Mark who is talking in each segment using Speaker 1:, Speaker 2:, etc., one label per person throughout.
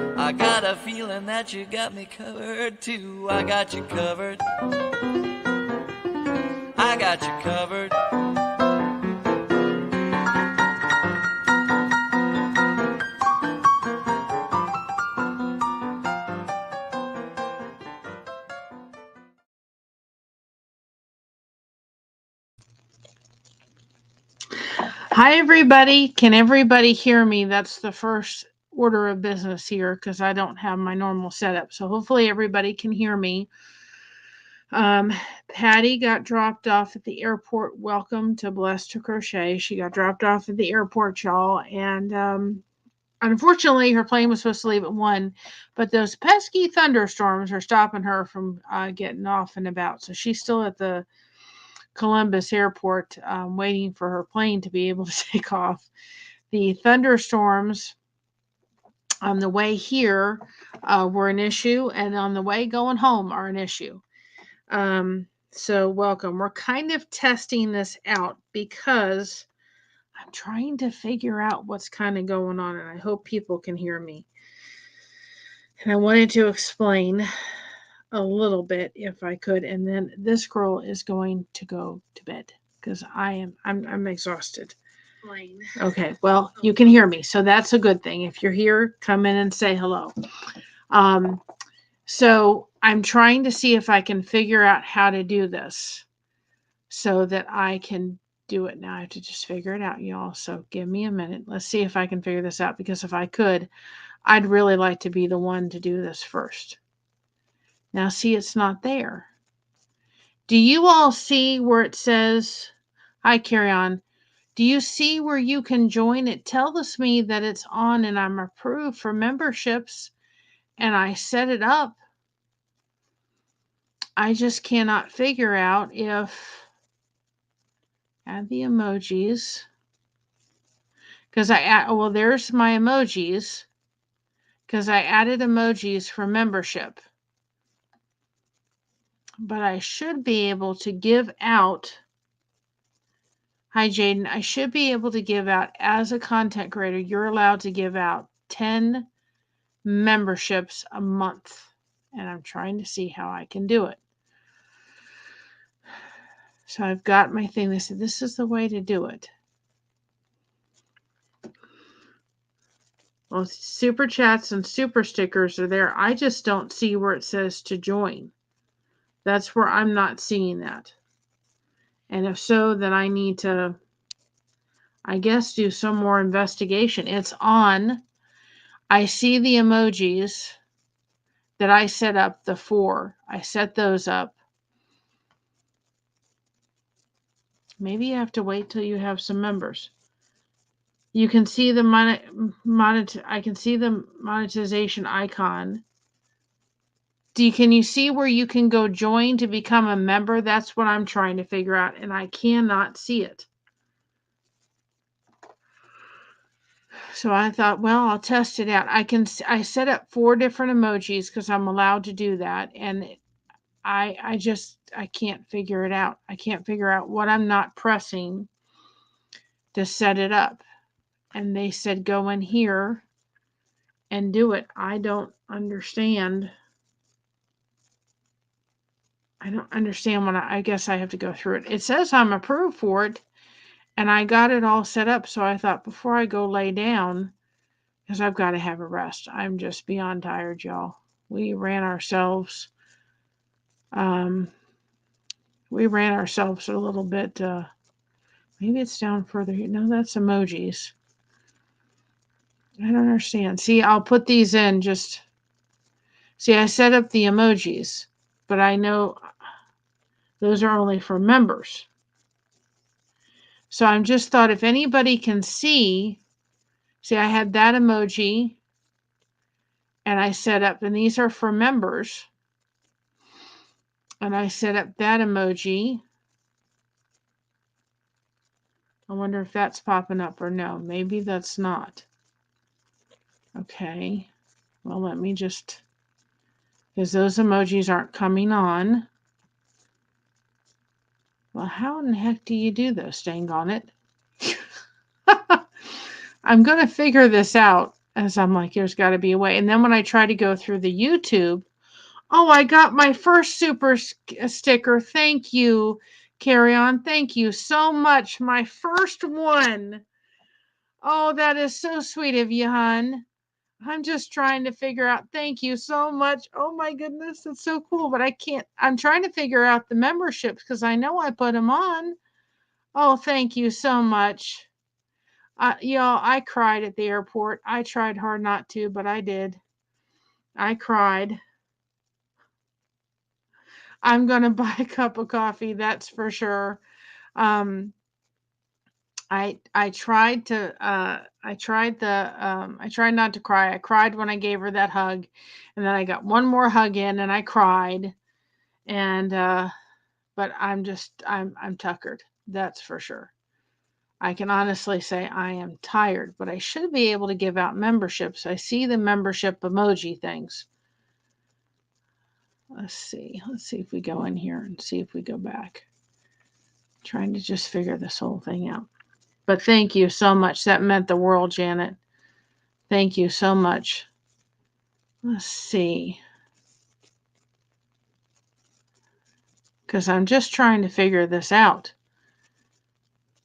Speaker 1: I got a feeling that you got me covered too. I got you covered. I got you covered.
Speaker 2: Hi, everybody. Can everybody hear me? That's the first order of business here because I don't have my normal setup. So hopefully everybody can hear me. Um, Patty got dropped off at the airport. Welcome to Blessed to Crochet. She got dropped off at the airport, y'all. And unfortunately, her plane was supposed to leave at 1, but those pesky thunderstorms are stopping her from getting off and about. So she's still at the Columbus airport waiting for her plane to be able to take off. The thunderstorms on the way here were an issue, and on the way going home are an issue. So, welcome. We're kind of testing this out because I'm trying to figure out what's kind of going on, and I hope people can hear me. And I wanted to explain a little bit if I could, and then this girl is going to go to bed because I'm exhausted. Okay, well, you can hear me, so that's a good thing. If you're here, come in and say hello. Um, so I'm trying to see if I can figure out how to do this so that I can do it. Now I have to just figure it out, y'all. So give me a minute. Let's see if I can figure this out, because if I could, I'd really like to be the one to do this first. Now, see, it's not there. Do you all see where it says, hi, Carry On. Do you see where you can join? It tells me that it's on and I'm approved for memberships, and I set it up. I just cannot figure out if add the emojis, because well, there's my emojis, because I added emojis for membership. But I should be able to give out. Hi, Jaden. I should be able to give out, as a content creator, you're allowed to give out 10 memberships a month. And I'm trying to see how I can do it. So I've got my thing. They said this is the way to do it. Well, super chats and super stickers are there. I just don't see where it says to join. That's where I'm not seeing that. And if so, then I need to, I guess, do some more investigation. It's on. I see the emojis that I set up, the 4. I set those up. Maybe you have to wait till you have some members. You can see the I can see the monetization icon. Can you see where you can go join to become a member? That's what I'm trying to figure out, and I cannot see it. So I thought, well, I'll test it out. I set up 4 different emojis because I'm allowed to do that, and I can't figure it out. I can't figure out what I'm not pressing to set it up. And they said go in here and do it. I don't understand. I guess I have to go through it. It says I'm approved for it, and I got it all set up. So I thought before I go lay down, because I've got to have a rest. I'm just beyond tired, y'all. We ran ourselves a little bit. Maybe it's down further here. No, that's emojis. I don't understand. See, I'll put these in just. See, I set up the emojis, but I know those are only for members. So I'm just thought if anybody can see, I had that emoji and I set up, and these are for members. And I set up that emoji. I wonder if that's popping up or no. Maybe that's not. Okay. Well, let me just, because those emojis aren't coming on. Well, how in the heck do you do this? Dang on it. I'm going to figure this out As I'm like, there's got to be a way. And then when I try to go through the YouTube, oh, I got my first super sticker. Thank you, Carry On. Thank you so much. My first one. Oh, that is so sweet of you, hon. I'm just trying to figure out. Thank you so much. Oh my goodness, it's so cool. But I can't. I'm trying to figure out the memberships because I know I put them on. Oh, thank you so much. Y'all, I cried at the airport. I tried hard not to, but I did. I cried. I'm gonna buy a cup of coffee, that's for sure. Um, I tried to I tried not to cry. I cried when I gave her that hug, and then I got one more hug in and I cried. And but I'm tuckered. That's for sure. I can honestly say I am tired, but I should be able to give out memberships. I see the membership emoji things. Let's see. Let's see if we go in here and see if we go back. Trying to just figure this whole thing out. But thank you so much. That meant the world, Janet. Thank you so much. Let's see. Because I'm just trying to figure this out.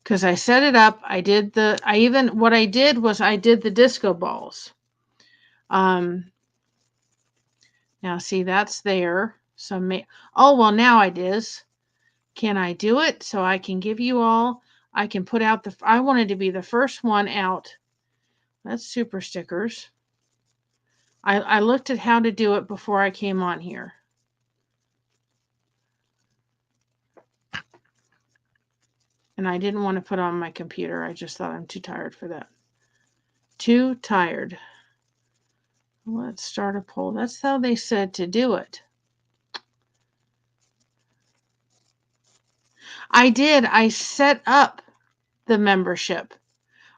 Speaker 2: Because I set it up. I did what I did was I did the disco balls. Now see, that's there. So oh, well, now it is. Can I do it? So I can give you all, I can put out I wanted to be the first one out. That's super stickers. I looked at how to do it before I came on here. And I didn't want to put on my computer. I just thought I'm too tired for that. Too tired. Let's start a poll. That's how they said to do it. I did. I set up the membership.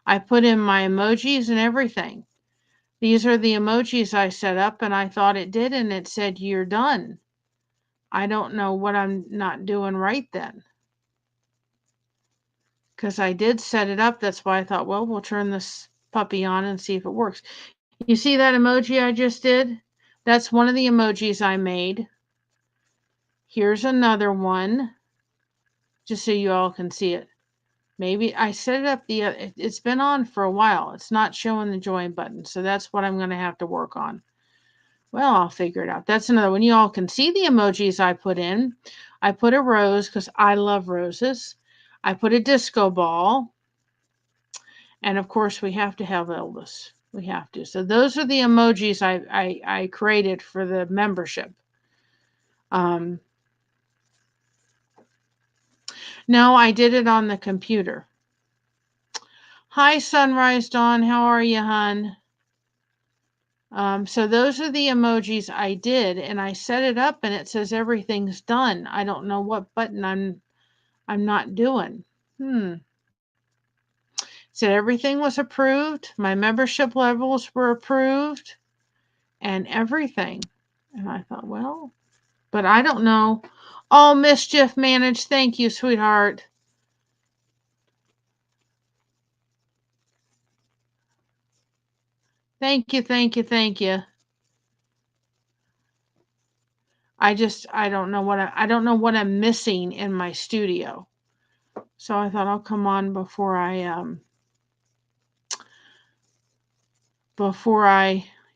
Speaker 2: I put in my emojis and everything. These are the emojis I set up, and I thought it did, and it said, you're done. I don't know what I'm not doing right then. Because I did set it up. That's why I thought, well, we'll turn this puppy on and see if it works. You see that emoji I just did? That's one of the emojis I made. Here's another one, just so you all can see it. Maybe I set it up it's been on for a while. It's not showing the join button, so that's what I'm going to have to work on. Well, I'll figure it out. That's another one. You all can see the emojis I put in. I put a rose because I love roses. I put a disco ball. And of course, we have to have Elvis. We have to. So those are the emojis I created for the membership. No, I did it on the computer. Hi, Sunrise Dawn. How are you, hon? So those are the emojis I did, and I set it up, and it says everything's done. I don't know what button I'm not doing. It said everything was approved. My membership levels were approved, and everything. And I thought, well, but I don't know. Oh, Mischief Managed. Thank you, sweetheart. Thank you, thank you, thank you. I don't know I don't know what I'm missing in my studio. So I thought I'll come on before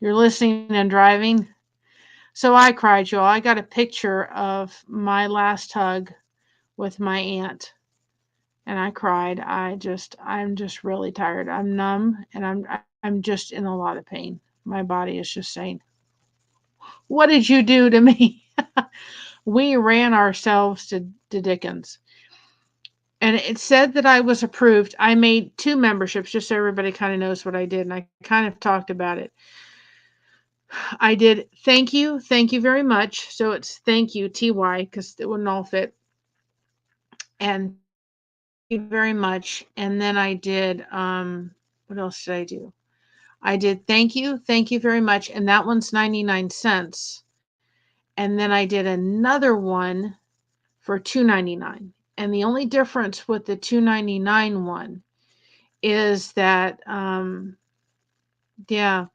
Speaker 2: you're listening and driving. So I cried, y'all. I got a picture of my last hug with my aunt, and I cried. I'm just really tired. I'm numb, and I'm just in a lot of pain. My body is just saying, "What did you do to me?" We ran ourselves to Dickens. And it said that I was approved. I made 2 memberships just so everybody kind of knows what I did, and I kind of talked about it. I did thank you very much. So it's thank you, TY, because it wouldn't all fit. And thank you very much. And then I did, what else did I do? I did thank you very much. And that one's 99 cents. And then I did another one for $2.99. And the only difference with the $2.99 one is that Yeah,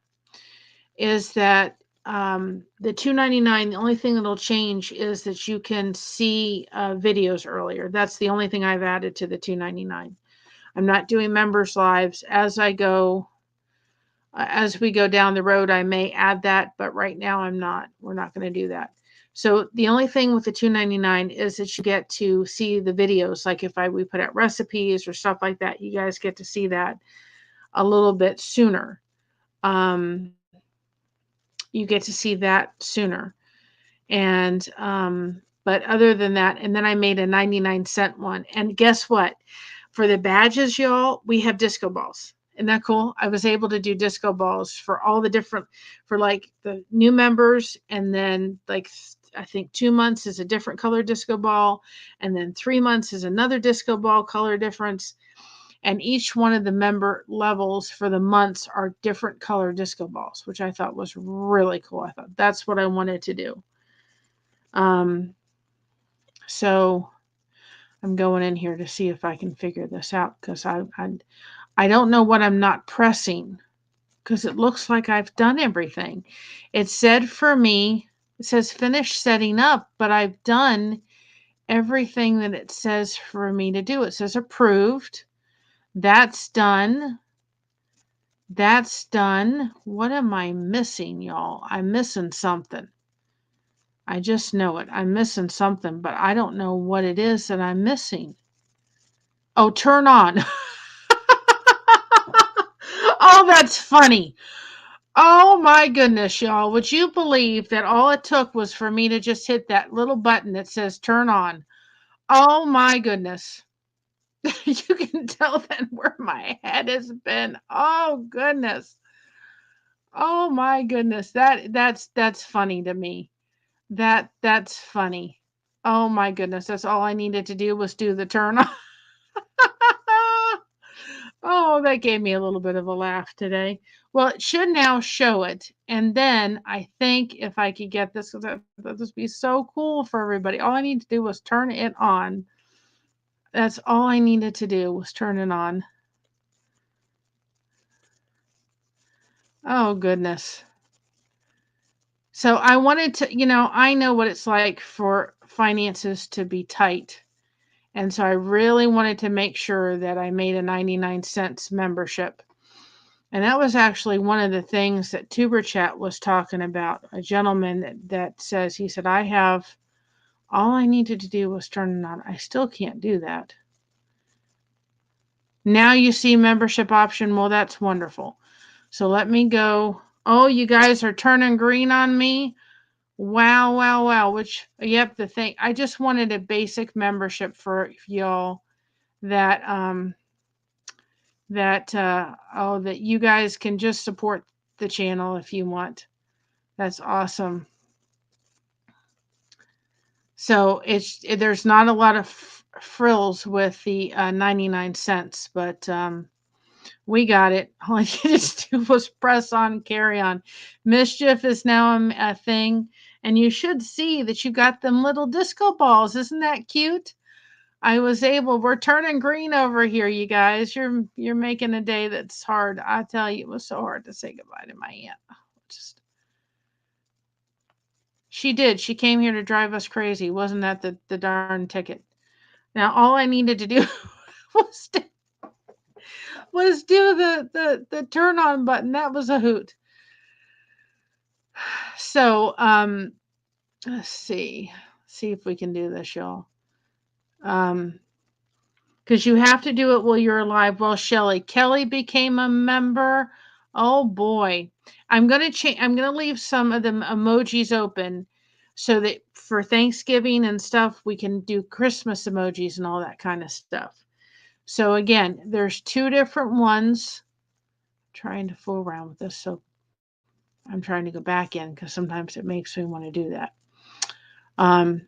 Speaker 2: is that the $2.99, the only thing that'll change is that you can see videos earlier. That's the only thing I've added to the $2.99. I'm not doing members lives. As we go down the road, I may add that, but right now I'm not. We're not going to do that. So the only thing with the $2.99 is that you get to see the videos. Like if we put out recipes or stuff like that, you guys get to see that a little bit sooner. Um, you get to see that sooner. And but other than that, and then I made a 99-cent one. And guess what? For the badges, y'all, we have disco balls. Isn't that cool? I was able to do disco balls for all the different, for like the new members, and then like I think 2 months is a different color disco ball, and then 3 months is another disco ball color difference. And each one of the member levels for the months are different color disco balls, which I thought was really cool. I thought that's what I wanted to do. So I'm going in here to see if I can figure this out, because I don't know what I'm not pressing, because it looks like I've done everything. It said for me, it says finish setting up, but I've done everything that it says for me to do. It says approved. That's done. That's done. What am I missing, y'all? I'm missing something. I just know it. I'm missing something, but I don't know what it is that I'm missing. Oh, turn on. Oh, that's funny. Oh my goodness, y'all. Would you believe that all it took was for me to just hit that little button that says turn on? Oh my goodness. You can tell then where my head has been. Oh goodness. Oh my goodness. That's funny to me. That's funny. Oh my goodness. That's all I needed to do was do the turn on. Oh, that gave me a little bit of a laugh today. Well, it should now show it. And then I think if I could get this, that would be so cool for everybody. All I need to do was turn it on. That's all I needed to do was turn it on. Oh, goodness. So I wanted to, I know what it's like for finances to be tight. And so I really wanted to make sure that I made a 99-cent membership. And that was actually one of the things that Tuber Chat was talking about. A gentleman that says, he said, all I needed to do was turn it on. I still can't do that. Now you see membership option. Well, that's wonderful. So let me go. Oh, you guys are turning green on me. Wow, wow, wow. Yep, the thing. I just wanted a basic membership for y'all that, that you guys can just support the channel if you want. That's awesome. So there's not a lot of frills with the 99 cents, but we got it. All I needed to do was press on, carry on. Mischief is now a thing, and you should see that you got them little disco balls. Isn't that cute? We're turning green over here, you guys. You're making a day that's hard. I tell you, it was so hard to say goodbye to my aunt. She did. She came here to drive us crazy. Wasn't that the darn ticket? Now all I needed to do was do the turn on button. That was a hoot. So let's see if we can do this, y'all. Because you have to do it while you're alive. Well, Kelly became a member. Oh boy, I'm gonna change. I'm gonna leave some of the emojis open so that for Thanksgiving and stuff we can do Christmas emojis and all that kind of stuff. So again, there's 2 different ones. I'm trying to fool around with this, so I'm trying to go back in because sometimes it makes me want to do that. I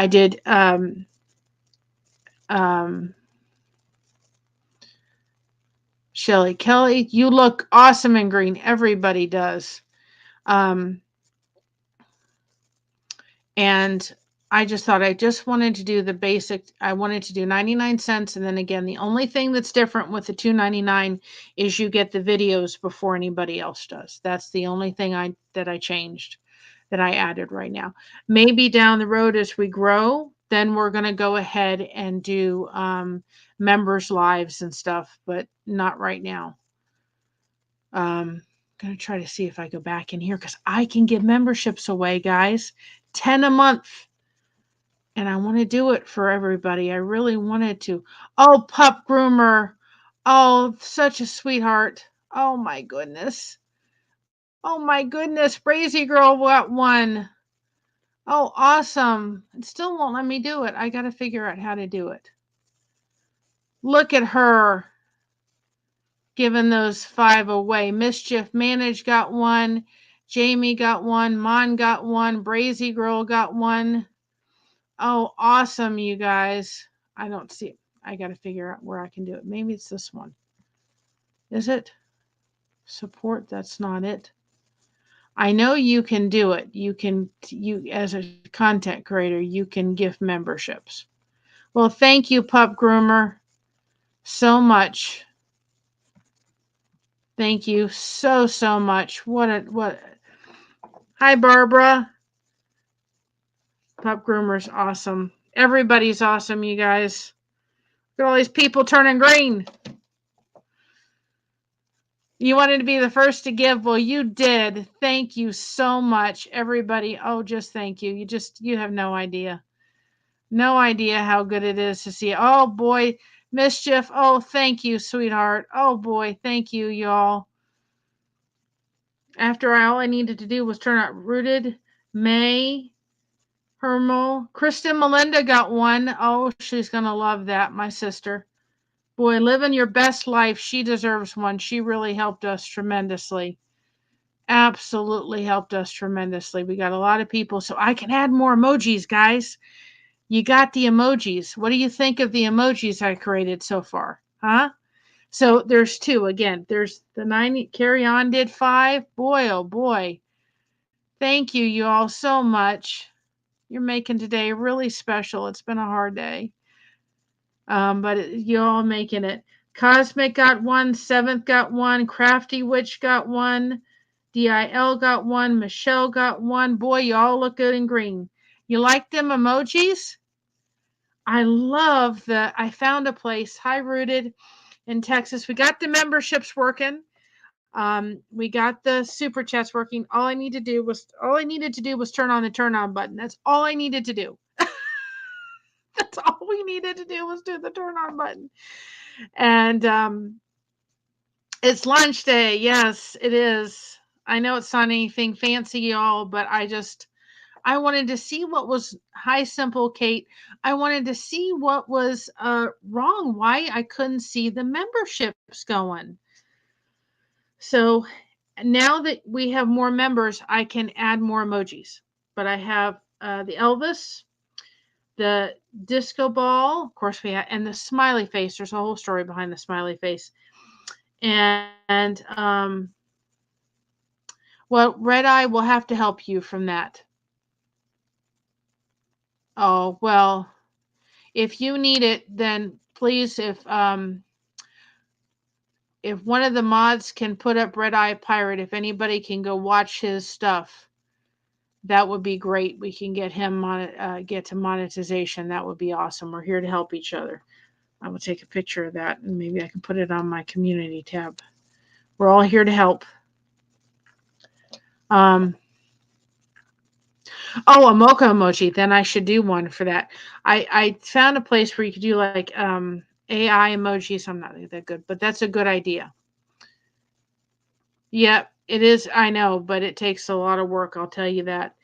Speaker 2: did Shelly Kelly, you look awesome in green. Everybody does. And I just thought I just wanted to do the basic. I wanted to do 99 cents. And then again, the only thing that's different with the $2.99 is you get the videos before anybody else does. That's the only thing that I changed, that I added right now. Maybe down the road as we grow, then we're going to go ahead and do members lives and stuff, but not right now. Going to try to see if I go back in here because I can give memberships away, guys. 10 a month. And I want to do it for everybody. I really wanted to. Oh, Pup Groomer. Oh, such a sweetheart. Oh, my goodness. Oh, my goodness. Brazy Girl got one. Oh, awesome. It still won't let me do it. I got to figure out how to do it. Look at her giving those 5 away. Mischief Manage got one. Jamie got one. Mon got one. Brazy Girl got one. Oh, awesome, you guys. I don't see it. I got to figure out where I can do it. Maybe it's this one. Is it? Support? That's not it. I know you can do it. You as a content creator, you can give memberships. Well, thank you, Pup Groomer, so much. Thank you so much. What? Hi, Barbara. Pup Groomer's awesome. Everybody's awesome, you guys. Look at all these people turning green. You wanted to be the first to give. Well, you did. Thank you so much, everybody. Oh, just thank you. You have no idea. No idea how good it is to see. Oh, boy. Mischief. Oh, thank you, sweetheart. Oh, boy. Thank you, y'all. After all I needed to do was turn out Rooted. May. Hermel. Kristen Melinda got one. Oh, she's going to love that, my sister. Boy, living your best life. She deserves one. She really helped us tremendously. Absolutely helped us tremendously. We got a lot of people, so I can add more emojis, guys. You got the emojis. What do you think of the emojis I created so far? Huh? So there's 2. Again, there's the 90. Carry On did 5. Boy, oh boy. Thank you all so much. You're making today really special. It's been a hard day. But you're all making it. Cosmic got one. 7th got one. Crafty Witch got one. DIL got one. Michelle got one. Boy, you all look good in green. You like them emojis? I love I found a place, High Rooted in Texas. We got the memberships working. We got the super chats working. All I needed to do was turn on the turn on button. That's all I needed to do. That's all we needed to do was do the turn on button. And it's lunch day. Yes, it is. I know it's not anything fancy, y'all, but I wanted to see what was hi, Simple Kate. I wanted to see what was wrong, why I couldn't see the memberships going. So now that we have more members, I can add more emojis. But I have the Elvis, the disco ball, of course we have, and the smiley face. There's a whole story behind the smiley face. And well, Red Eye will have to help you from that. Oh, well, if you need it, then please, if one of the mods can put up Red Eye Pirate, if anybody can go watch his stuff, that would be great. We can get him get to monetization. That would be awesome. We're here to help each other. I will take a picture of that and maybe I can put it on my community tab. We're all here to help. Oh, a mocha emoji. Then I should do one for that. I found a place where you could do like AI emojis. I'm not that good, but that's a good idea. Yep, it is. I know, but it takes a lot of work. I'll tell you that.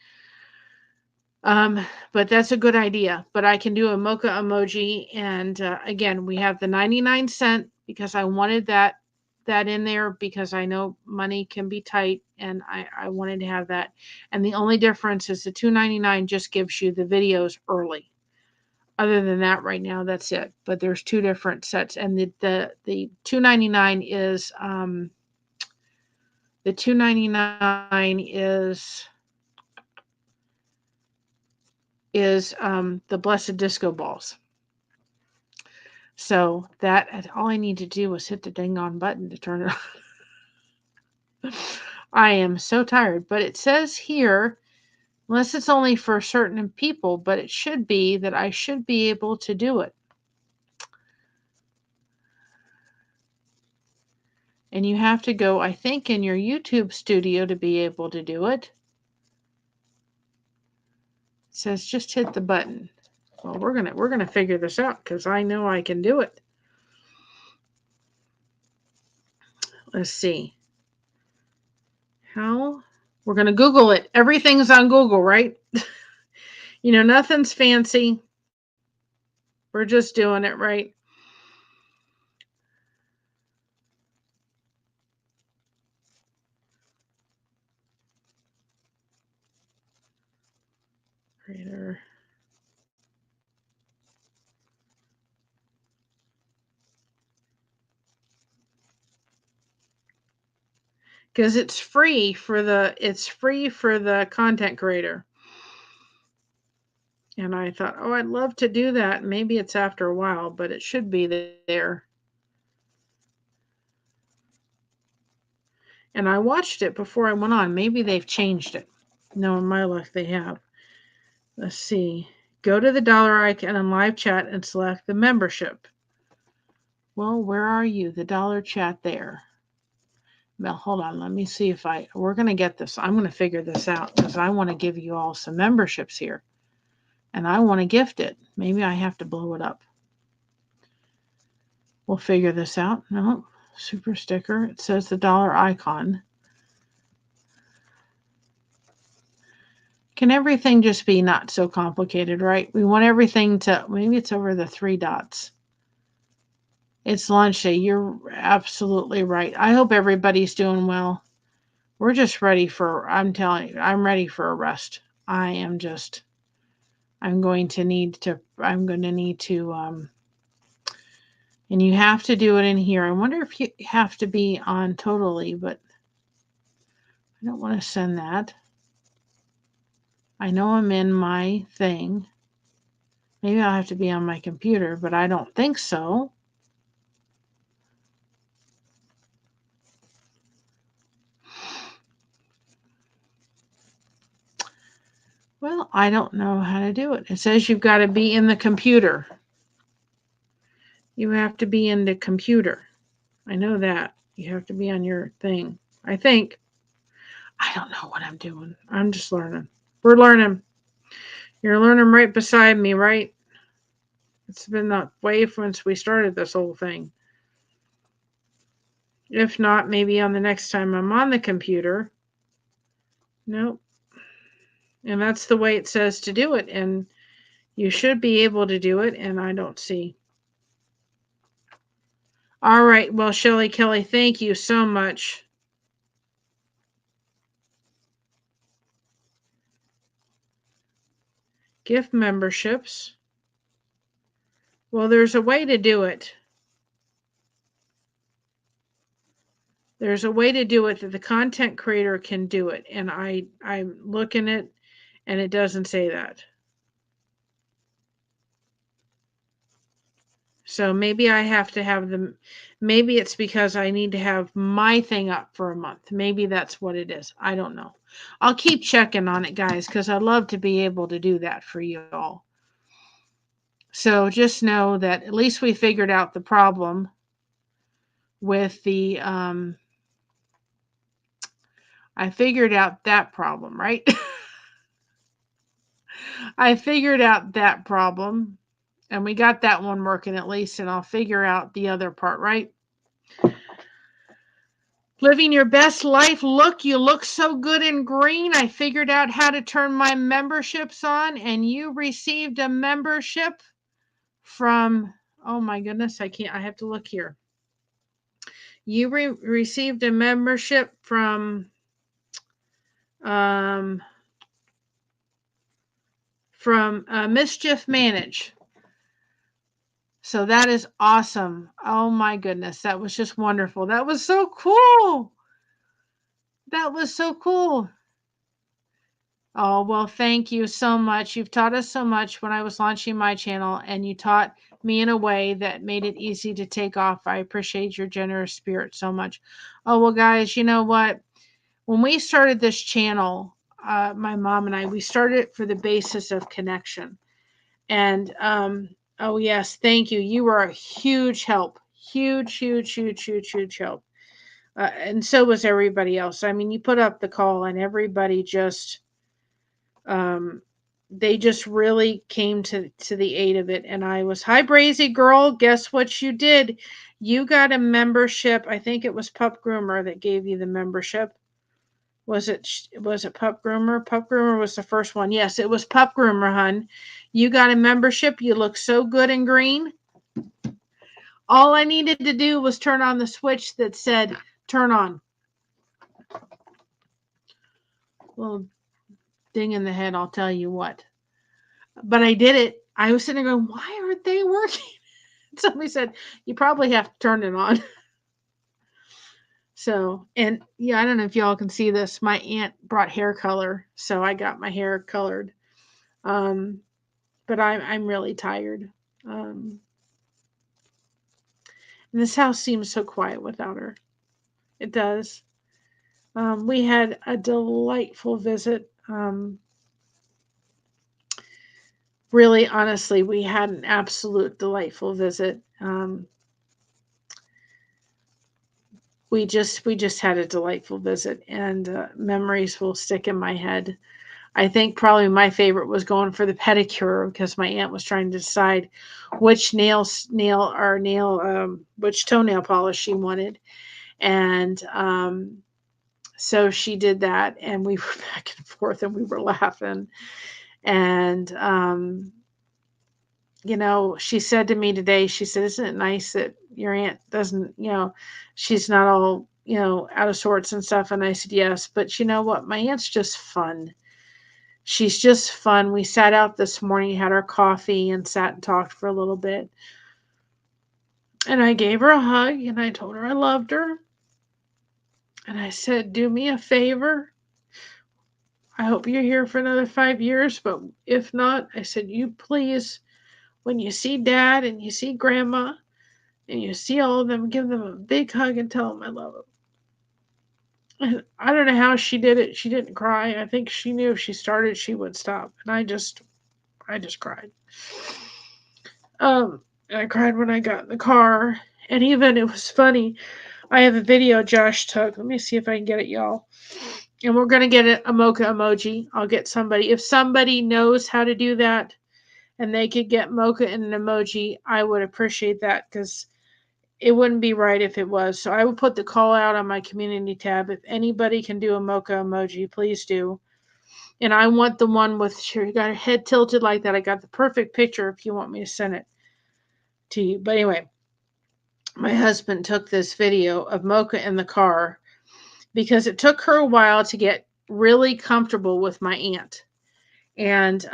Speaker 2: But that's a good idea. But I can do a mocha emoji, and again, we have the 99 cent because I wanted that in there because I know money can be tight, and I wanted to have that. And the only difference is the $2.99 just gives you the videos early. Other than that, right now, that's it. But there's 2 different sets, and the $2.99 is the $2.99 is is the Blessed Disco Balls. So that all I need to do was hit the dang on button to turn it on. I am so tired, but it says here, unless it's only for certain people, but it should be that I should be able to do it. And you have to go, I think, in your YouTube studio to be able to do it. It says just hit the button. Well, we're gonna figure this out because I know I can do it. Let's see. How? We're gonna Google it. Everything's on Google, right? You know, nothing's fancy. We're just doing it right. Creator. Because it's free for the content creator. And I thought, oh, I'd love to do that. Maybe it's after a while, but it should be there. And I watched it before I went on. Maybe they've changed it. No, in my luck, they have. Let's see. Go to the dollar icon in live chat and select the membership. Well, where are you? The dollar chat there. Well, hold on. Let me see if we're going to get this. I'm going to figure this out because I want to give you all some memberships here. And I want to gift it. Maybe I have to blow it up. We'll figure this out. No, super sticker. It says the dollar icon. Can everything just be not so complicated, right? We want everything to, maybe it's over the 3 dots. It's lunch day. You're absolutely right. I hope everybody's doing well. We're just ready for, I'm telling you, I'm ready for a rest. I'm going to need to, and you have to do it in here. I wonder if you have to be on totally, but I don't want to send that. I know I'm in my thing. Maybe I'll have to be on my computer, but I don't think so. Well, I don't know how to do it. It says you've got to be in the computer. You have to be in the computer. I know that. You have to be on your thing. I think. I don't know what I'm doing. I'm just learning. We're learning. You're learning right beside me, right? It's been that way since we started this whole thing. If not, maybe on the next time I'm on the computer. Nope. And that's the way it says to do it. And you should be able to do it. And I don't see. All right. Well, Shelly Kelly, thank you so much. Gift memberships. Well, there's a way to do it. There's a way to do it that the content creator can do it. And I'm looking at it and it doesn't say that. So maybe I have to have them. Maybe it's because I need to have my thing up for a month. Maybe that's what it is. I don't know. I'll keep checking on it, guys, because I'd love to be able to do that for you all. So just know that at least we figured out the problem with the, I figured out that problem, right? I figured out that problem and we got that one working at least, and I'll figure out the other part, right? Living your best life. Look, you look so good in green. I figured out how to turn my memberships on, and you received a membership from, oh my goodness, I have to look here. You received a membership from Mischief Manage. So that is awesome. Oh my goodness, that was just wonderful. That was so cool. That was so cool. Oh, well, thank you so much. You've taught us so much when I was launching my channel, and you taught me in a way that made it easy to take off. I appreciate your generous spirit so much. Oh, well, guys, you know what? When we started this channel, my mom and I, we started it for the basis of connection. And oh, yes, thank you. You were a huge help. Huge, huge, huge, huge, huge help. And so was everybody else. I mean, you put up the call, and everybody just they just really came to the aid of it. And I was, hi Brazy girl, guess what you did? You got a membership. I think it was Pup Groomer that gave you the membership. Was it Pup Groomer? Pup Groomer was the first one. Yes, it was Pup Groomer, hun. You got a membership. You look so good in green. All I needed to do was turn on the switch that said turn on. Little ding in the head, I'll tell you what. But I did it. I was sitting there going, why aren't they working? Somebody said, you probably have to turn it on. So, and yeah, I don't know if y'all can see this. My aunt brought hair color, so I got my hair colored. But I'm really tired. And this house seems so quiet without her. It does. We had a delightful visit. Really, honestly, we had an absolute delightful visit. We just had a delightful visit, and memories will stick in my head. I think probably my favorite was going for the pedicure because my aunt was trying to decide which which toenail polish she wanted, and so she did that, and we were back and forth, and we were laughing, and you know, she said to me today, she said, isn't it nice that your aunt doesn't, you know, she's not all, you know, out of sorts and stuff? And I said, yes, but you know what? My aunt's just fun. She's just fun. We sat out this morning, had our coffee, and sat and talked for a little bit. And I gave her a hug, and I told her I loved her. And I said, do me a favor. I hope you're here for another 5 years, but if not, I said, you please, when you see Dad and you see Grandma, and you see all of them, give them a big hug and tell them I love them. And I don't know how she did it. She didn't cry. I think she knew if she started, she would stop. And I just cried. I cried when I got in the car. And even, it was funny, I have a video Josh took. Let me see if I can get it, y'all. And we're going to get a mocha emoji. I'll get somebody. If somebody knows how to do that and they could get mocha in an emoji, I would appreciate that, because it wouldn't be right if it was. So I will put the call out on my community tab. If anybody can do a mocha emoji, please do. And I want the one with, she got her head tilted like that. I got the perfect picture if you want me to send it to you. But anyway, my husband took this video of Mocha in the car because it took her a while to get really comfortable with my aunt. And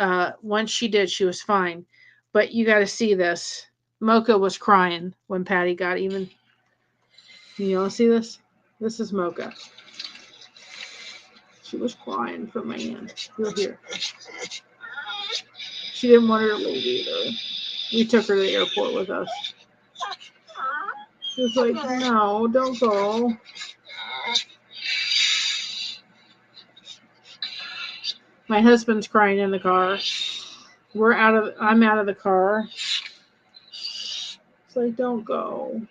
Speaker 2: once she did, she was fine. But you got to see this. Mocha was crying when Patty got even. Can you all see this? This is Mocha. She was crying for my aunt. You'll hear. She didn't want her to leave either. We took her to the airport with us. She was like, no, don't go. My husband's crying in the car. I'm out of the car. It's like, don't go.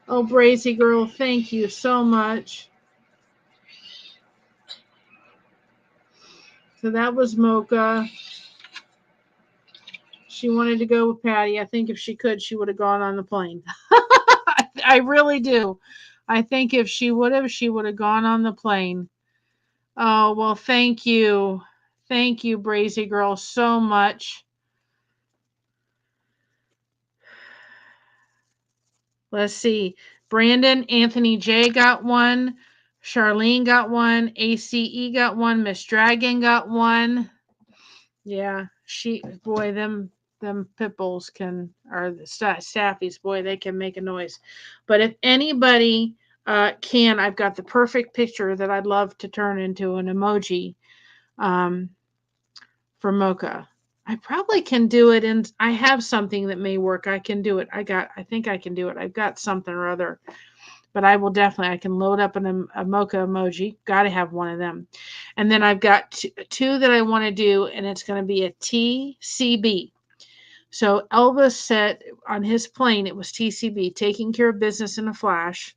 Speaker 2: Oh, Brazy girl, thank you so much. So that was Mocha. She wanted to go with Patty. I think if she could, she would have gone on the plane. I really do. I think if she would have gone on the plane. Oh, well, thank you. Thank you, Brazy girl, so much. Let's see. Brandon, Anthony J got one. Charlene got one. ACE got one. Miss Dragon got one. Yeah, boy, them pit bulls or the staffies, boy, they can make a noise. But if anybody I've got the perfect picture that I'd love to turn into an emoji um, for Mocha. I probably can do it, and I have something that may work. I can do it. I think I can do it. I've got something or other, but I can load up a Mocha emoji. Got to have one of them. And then I've got two that I want to do, and it's going to be a TCB. So Elvis said on his plane, it was TCB, taking care of business in a flash.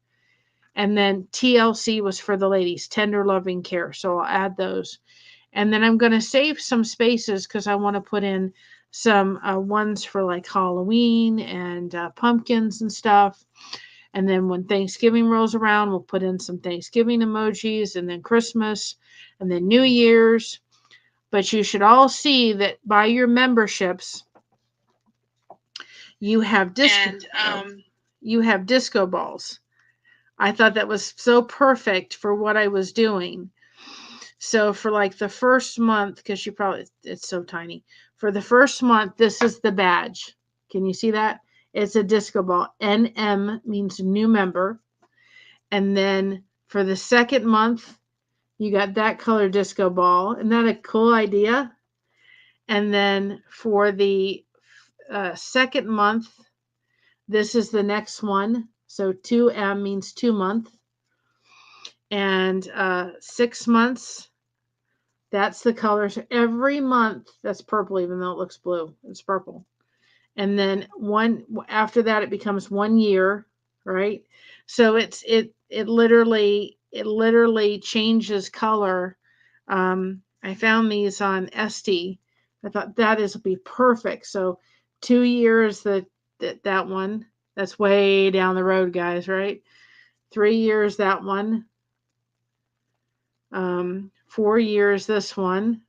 Speaker 2: And then TLC was for the ladies, tender loving care. So I'll add those. And then I'm going to save some spaces because I want to put in some ones for like Halloween and pumpkins and stuff. And then when Thanksgiving rolls around, we'll put in some Thanksgiving emojis, and then Christmas, and then New Year's. But you should all see that by your memberships, you have disco balls. I thought that was so perfect for what I was doing. So for like the first month, because it's so tiny. For the first month, this is the badge. Can you see that? It's a disco ball. NM means new member. And then for the second month, you got that color disco ball. Isn't that a cool idea? And then for the second month, this is the next one. So 2M means 2 month. And 6 months, that's the color. So every month, that's purple, even though it looks blue. It's purple. And then after that, it becomes 1 year, right? So it literally changes color. I found these on Etsy. I thought that would be perfect. So 2 years that one. That's way down the road, guys, right? 3 years that one. 4 years this one.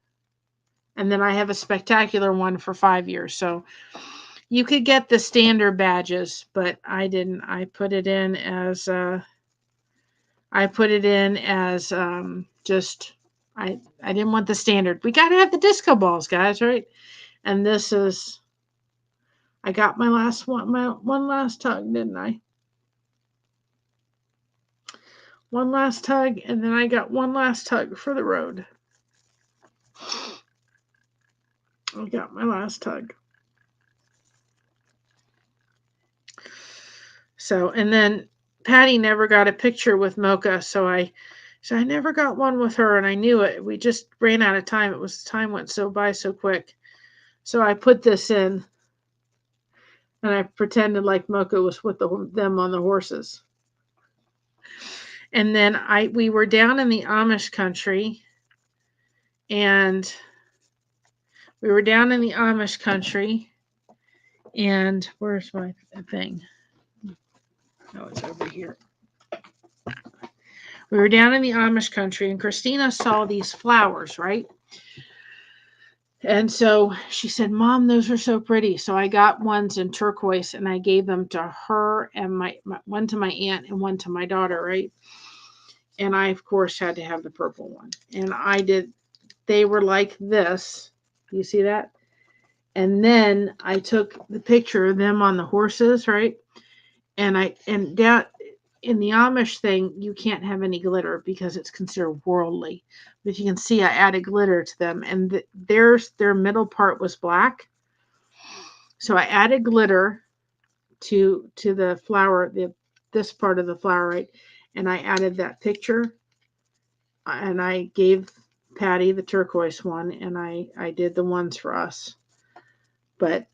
Speaker 2: And then I have a spectacular one for 5 years. So you could get the standard badges, but I didn't. I put it in as just I didn't want the standard. We got to have the disco balls, guys, right? And this is I got my one last tug, didn't I? One last tug, and then I got one last tug for the road. I got my last tug. So, and then Patty never got a picture with Mocha, so I never got one with her, and I knew it. We just ran out of time. Time went by so quick. So I put this in, and I pretended like Mocha was with them on the horses. And then we were down in the Amish country, and where's my thing? Oh, it's over here. We were down in the Amish country, and Christina saw these flowers, right? And so she said, Mom, those are so pretty. So I got ones in turquoise, and I gave them to her and my one to my aunt and one to my daughter, right? And I, of course, had to have the purple one. And they were like this. You see that? And then I took the picture of them on the horses, right? And that in the Amish thing, you can't have any glitter because it's considered worldly. But you can see I added glitter to them, and their middle part was black. So I added glitter to the flower, this part of the flower, right? And I added that picture, and I gave Patty the turquoise one, and I did the ones for us. But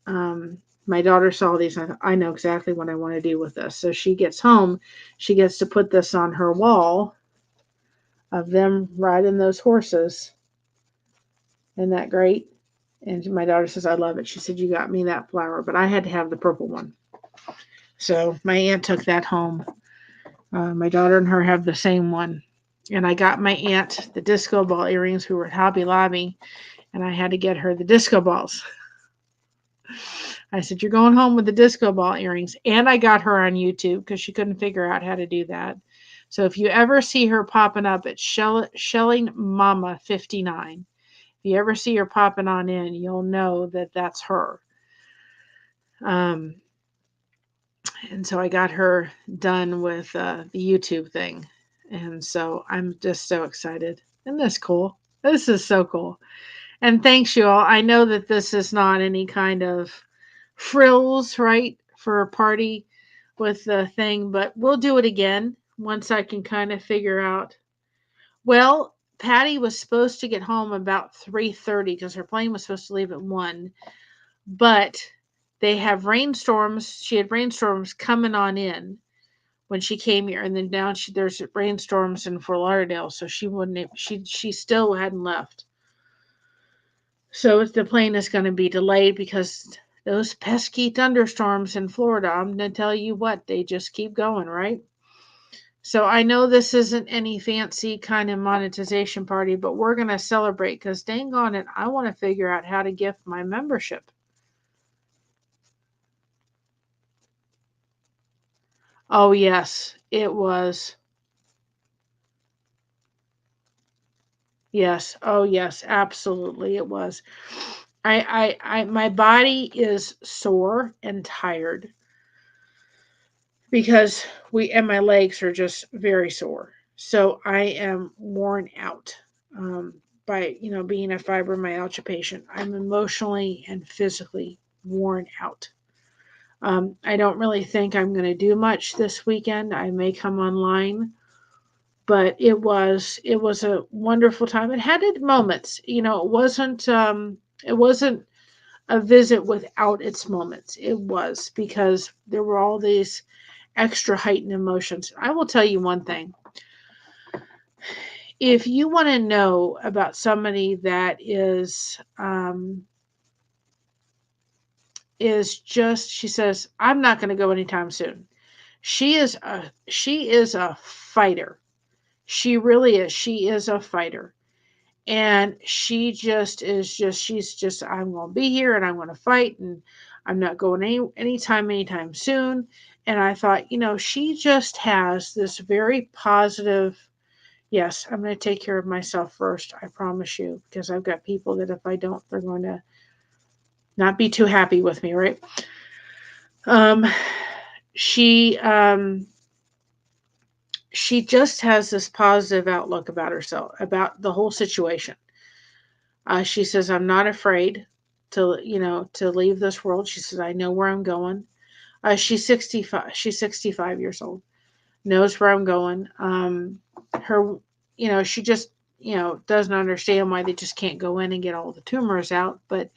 Speaker 2: my daughter saw these. I know exactly what I want to do with this. So she gets home, she gets to put this on her wall of them riding those horses. Isn't that great? And my daughter says, I love it. She said, you got me that flower, but I had to have the purple one. So my aunt took that home. My daughter and her have the same one. And I got my aunt the disco ball earrings. who were at Hobby Lobby, and I had to get her the disco balls. I said, you're going home with the disco ball earrings. And I got her on YouTube because she couldn't figure out how to do that. So if you ever see her popping up, it's Shelling Mama 59. If you ever see her popping on in, you'll know that that's her. Um, and so I got her done with the YouTube thing. And so I'm just so excited. Isn't this cool? This is so cool. And thanks, you all. I know that this is not any kind of frills, right, for a party with the thing, but we'll do it again once I can kind of figure out. Well, Patty was supposed to get home about 3:30 because her plane was supposed to leave at 1, but they have rainstorms. She had rainstorms coming on in when she came here, and then now there's rainstorms in Fort Lauderdale, so she wouldn't. She still hadn't left. So the plane is going to be delayed because those pesky thunderstorms in Florida. I'm going to tell you what, they just keep going, right? So I know this isn't any fancy kind of monetization party, but we're going to celebrate because dang on it, I want to figure out how to gift my membership. Oh, yes, it was. Yes. Oh, yes, absolutely. It was. My body is sore and tired because and my legs are just very sore. So I am worn out by, being a fibromyalgia patient. I'm emotionally and physically worn out. I don't really think I'm going to do much this weekend. I may come online, but it was a wonderful time. It had its moments. It wasn't a visit without its moments. It was because there were all these extra heightened emotions. I will tell you one thing. If you want to know about somebody that is just, she says, I'm not going to go anytime soon. She is a fighter. She really is. She is a fighter. And she's just, I'm going to be here and I'm going to fight and I'm not going anytime soon. And I thought, she just has this very positive, yes, I'm going to take care of myself first. I promise you, because I've got people that if I don't, they're going to not be too happy with me, right? Um, she, um, she just has this positive outlook about herself, about the whole situation. She says, I'm not afraid to leave this world. She says, I know where I'm going. She's 65. She's 65 years old. Knows where I'm going. Her, she just, doesn't understand why they just can't go in and get all the tumors out. But,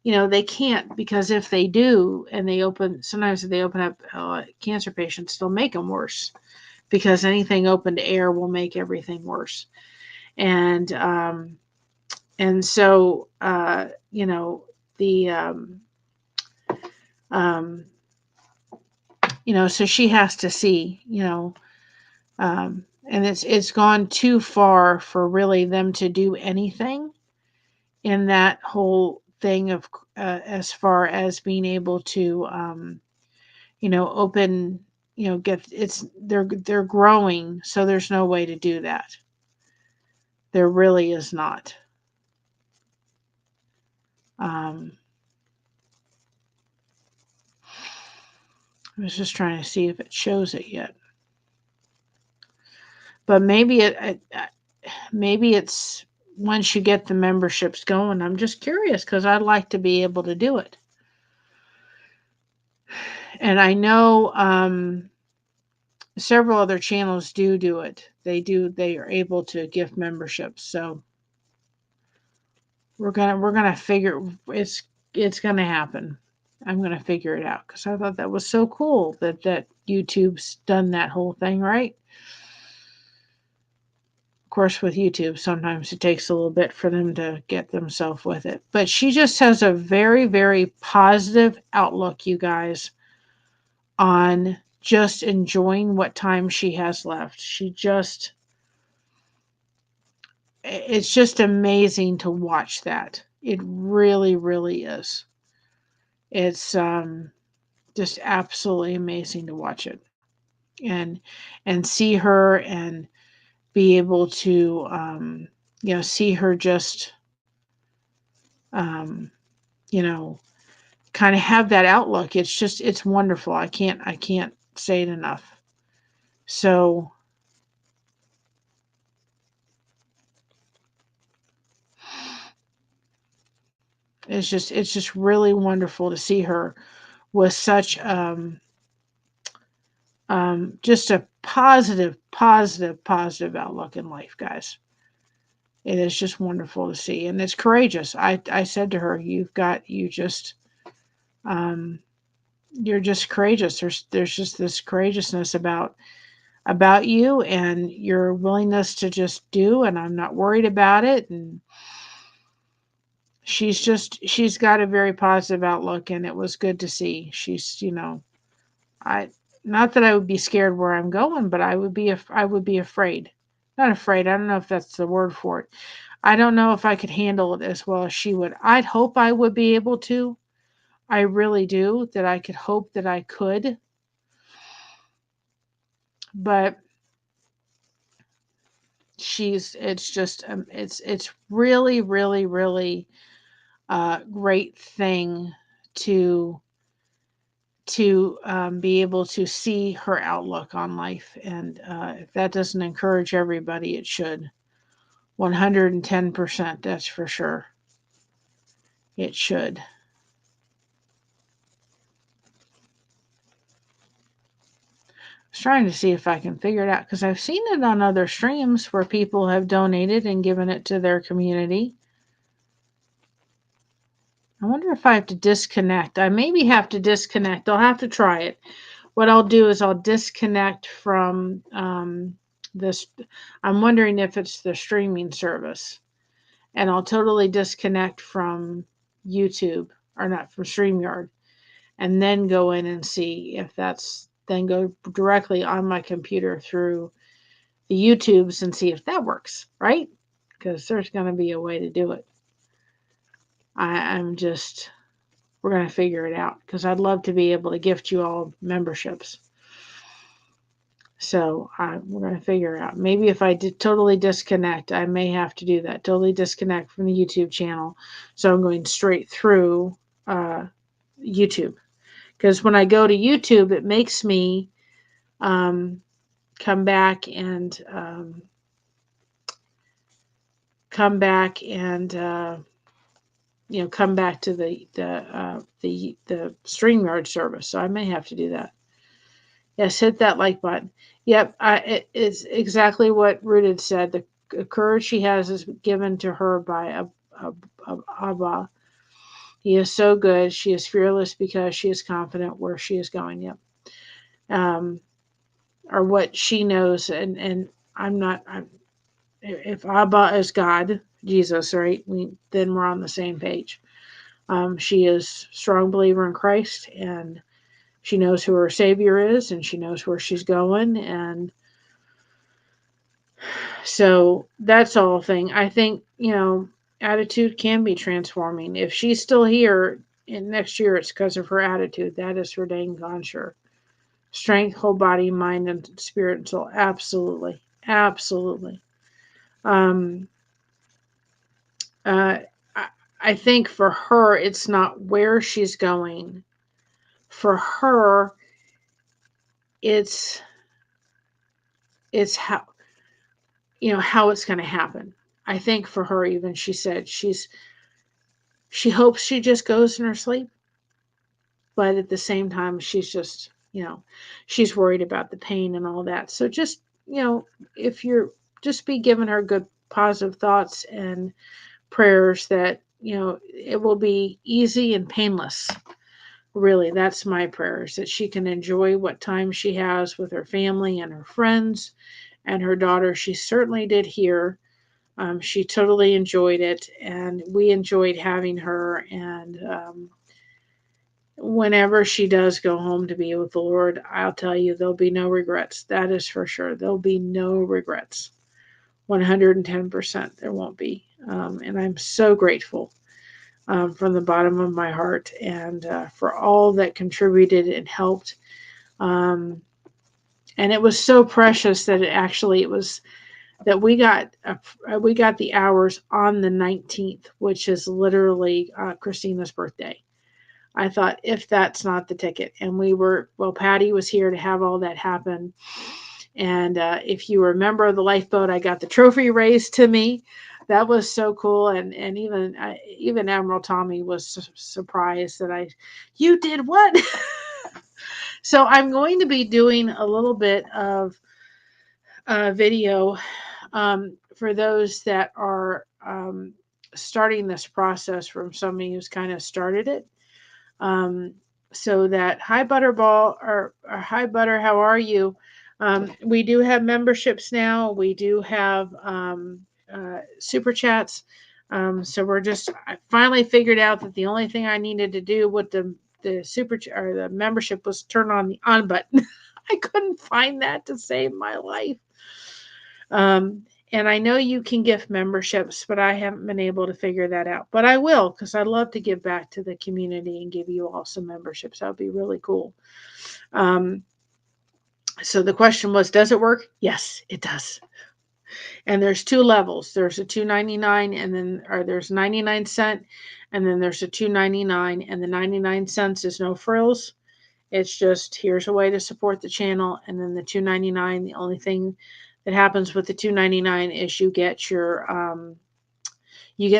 Speaker 2: they can't because if they do and sometimes if they open up cancer patients, they'll make them worse because anything open to air will make everything worse. And so, the, um, so she has to see, and it's gone too far for really them to do anything in that whole thing of as far as being able to, open, get they're growing, so there's no way to do that. There really is not. Um, I was just trying to see if it shows it yet. But maybe it's once you get the memberships going. I'm just curious because I'd like to be able to do it. And I know several other channels do it. They are able to gift memberships. So we're gonna figure it's gonna happen. I'm gonna figure it out because I thought that was so cool that YouTube's done that whole thing, right? Of course, with YouTube, sometimes it takes a little bit for them to get themselves with it. But she just has a very, very positive outlook, you guys, on just enjoying what time she has left. It's just amazing to watch that. It really, really is. It's just absolutely amazing to watch it and see her and be able to see her just you know, kind of have that outlook. It's wonderful. I can't say it enough. So it's just really wonderful to see her with such just a positive outlook in life, guys. It is just wonderful to see, and it's courageous. I said to her, um, you're just courageous. There's just this courageousness about you and your willingness to just do, and I'm not worried about it. And she's got a very positive outlook, and it was good to see. She's, I not that I would be scared where I'm going, but I would be afraid. Not afraid. I don't know if that's the word for it. I don't know if I could handle it as well as she would. I'd hope I would be able to. I really do. That I could hope that I could. But it's just it's really great thing to be able to see her outlook on life. And if that doesn't encourage everybody, it should. 110%, that's for sure. It should. I was trying to see if I can figure it out because I've seen it on other streams where people have donated and given it to their community. I wonder if I have to disconnect. I maybe have to disconnect. I'll have to try it. What I'll do is I'll disconnect from this. I'm wondering if it's the streaming service. And I'll totally disconnect from YouTube, or not, from StreamYard, and then go in and see if that's, then go directly on my computer through the YouTubes and see if that works, right? Because there's going to be a way to do it. I'm just, we're going to figure it out because I'd love to be able to gift you all memberships. So we're going to figure it out. Maybe if I did totally disconnect, I may have to do that. Totally disconnect from the YouTube channel. So I'm going straight through YouTube. Because when I go to YouTube, it makes me come back and come back to the StreamYard service. So I may have to do that. Yes, hit that like button. Yep, it's exactly what Rooted said. The courage she has is given to her by Abba. He is so good. She is fearless because she is confident where she is going. Yep. Or what she knows, and if Abba is God, Jesus, right? Then we're on the same page. She is a strong believer in Christ, and she knows who her Savior is, and she knows where she's going. And so that's the whole thing. I think, attitude can be transforming. If she's still here next year, it's because of her attitude. That is for dang gone sure. Strength, whole body, mind, and spirit and soul. Absolutely. Absolutely. Um, uh, I think for her, it's not where she's going. For her, it's how how it's going to happen. I think for her, even she said she hopes she just goes in her sleep, but at the same time, she's just she's worried about the pain and all that. So just if you're just be giving her good positive thoughts and prayers that it will be easy and painless. Really, that's my prayers, that she can enjoy what time she has with her family and her friends and her daughter. She certainly did here. She totally enjoyed it, and we enjoyed having her. And whenever she does go home to be with the Lord, I'll tell you, there'll be no regrets. That is for sure. There'll be no regrets. 110%. There won't be. And I'm so grateful from the bottom of my heart, and for all that contributed and helped. And it was so precious that it was that we got the hours on the 19th, which is literally Christina's birthday. I thought, if that's not the ticket. And Patty was here to have all that happen. And if you remember the lifeboat, I got the trophy raised to me. That was so cool. And even Admiral Tommy was surprised that you did what? So I'm going to be doing a little bit of video for those that are starting this process from somebody who's kind of started it. So that, hi Butterball, or hi Butter, how are you? We do have memberships now. We do have super chats. So I finally figured out that the only thing I needed to do with the or the membership was turn on the on button. I couldn't find that to save my life. And I know you can gift memberships, but I haven't been able to figure that out. But I will, because I love to give back to the community and give you all some memberships. That would be really cool. So the question was, does it work? Yes, it does. And there's 2 levels. There's a $2.99 and then, or there's 99¢, and then there's a $2.99, and the 99¢is no frills. It's just, here's a way to support the channel. And then the $2.99, the only thing that happens with the $2.99 is you get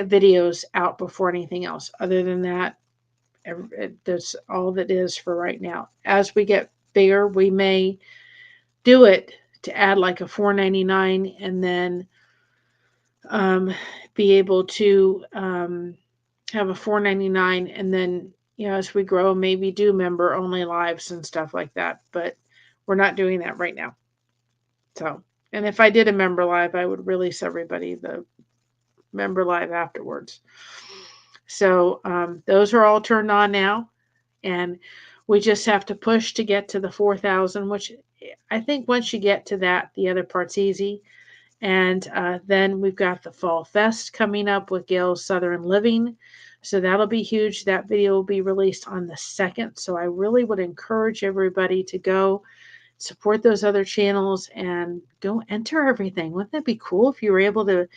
Speaker 2: videos out before anything else. Other than that, that's all that is for right now. As we get bigger, we may do it to add like a $4.99 and then be able to have a $4.99 and then, as we grow, maybe do member only lives and stuff like that. But we're not doing that right now. So, and if I did a member live, I would release everybody the member live afterwards. So those are all turned on now, and we just have to push to get to the 4,000, which I think once you get to that, the other part's easy. And then we've got the Fall Fest coming up with Gail's Southern Living. So that'll be huge. That video will be released on the 2nd. So I really would encourage everybody to go support those other channels and go enter everything. Wouldn't that be cool if you were able to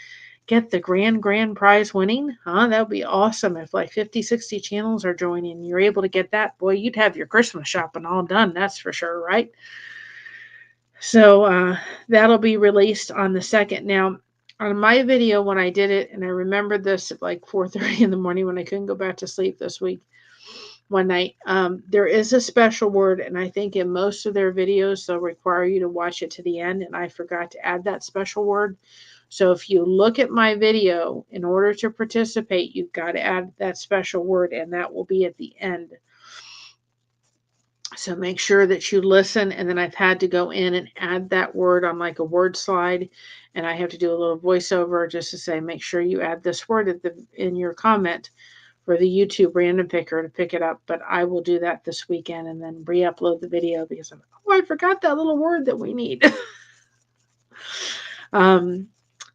Speaker 2: get the grand prize winning? That would be awesome. If like 50, 60 channels are joining, you're able to get that. Boy, you'd have your Christmas shopping all done. That's for sure, right? So that'll be released on the 2nd. Now, on my video when I did it, and I remembered this at like 4:30 in the morning when I couldn't go back to sleep this week, one night, there is a special word, and I think in most of their videos they'll require you to watch it to the end, and I forgot to add that special word. So if you look at my video, in order to participate, you've got to add that special word, and that will be at the end. So make sure that you listen, and then I've had to go in and add that word on like a word slide, and I have to do a little voiceover just to say, make sure you add this word in your comment for the YouTube random picker to pick it up. But I will do that this weekend and then re-upload the video because I forgot that little word that we need.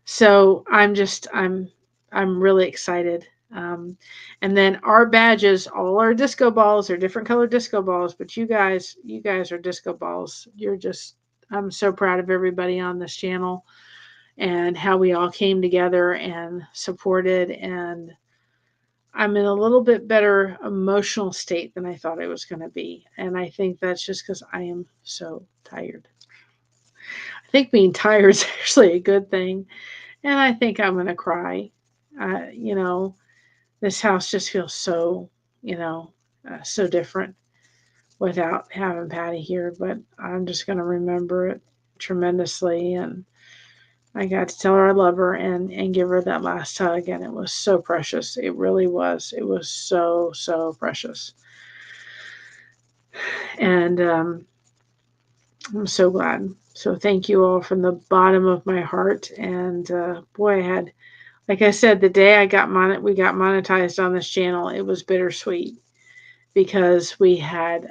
Speaker 2: So I'm really excited. And then our badges, all our disco balls are different colored disco balls, but you guys are disco balls. I'm so proud of everybody on this channel and how we all came together and supported, and I'm in a little bit better emotional state than I thought I was going to be. And I think that's just because I am so tired. I think being tired is actually a good thing. And I think I'm going to cry. This house just feels so, so different without having Patty here. But I'm just going to remember it tremendously. And I got to tell her I love her and give her that last hug. And it was so precious. It really was. It was so, so precious. And I'm so glad. So thank you all from the bottom of my heart. And boy, like I said, the day we got monetized on this channel, it was bittersweet because we had,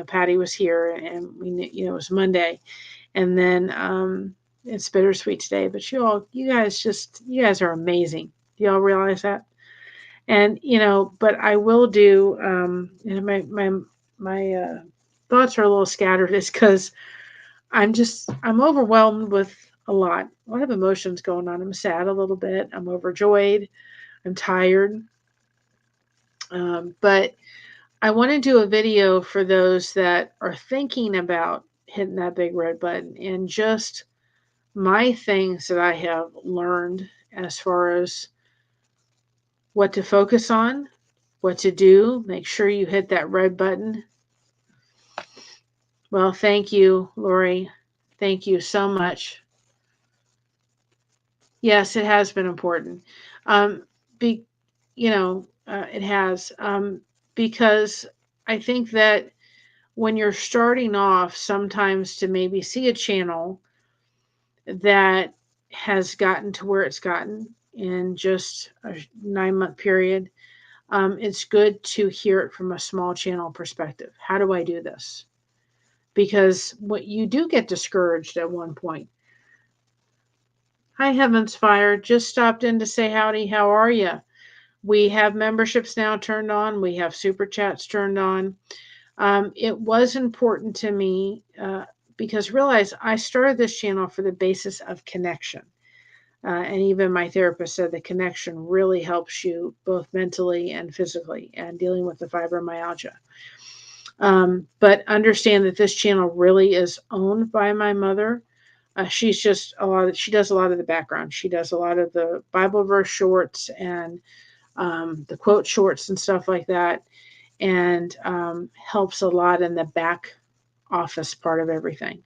Speaker 2: Patty was here and we knew, it was Monday, and then it's bittersweet today. But you guys are amazing. Do y'all realize that? And but I will do. My thoughts are a little scattered, is because I'm overwhelmed with a lot of emotions going on. I'm sad a little bit. I'm overjoyed. I'm tired. But I want to do a video for those that are thinking about hitting that big red button, and just my things that I have learned as far as what to focus on, what to do. Make sure you hit that red button. Well, thank you, Lori. Thank you so much. Yes, it has been important. Um, be, it has, because I think that when you're starting off, sometimes to maybe see a channel that has gotten to where it's gotten in just a 9-month period, it's good to hear it from a small channel perspective. How do I do this? Because what you do get discouraged at one point. Hi, Heavens Fire. Just stopped in to say howdy. How are you? We have memberships now turned on. We have super chats turned on. It was important to me because realize I started this channel for the basis of connection. And even my therapist said the connection really helps you both mentally and physically and dealing with the fibromyalgia. But understand that this channel really is owned by my mother. She's just she does a lot of the background. She does a lot of the Bible verse shorts and the quote shorts and stuff like that, and helps a lot in the back office part of everything.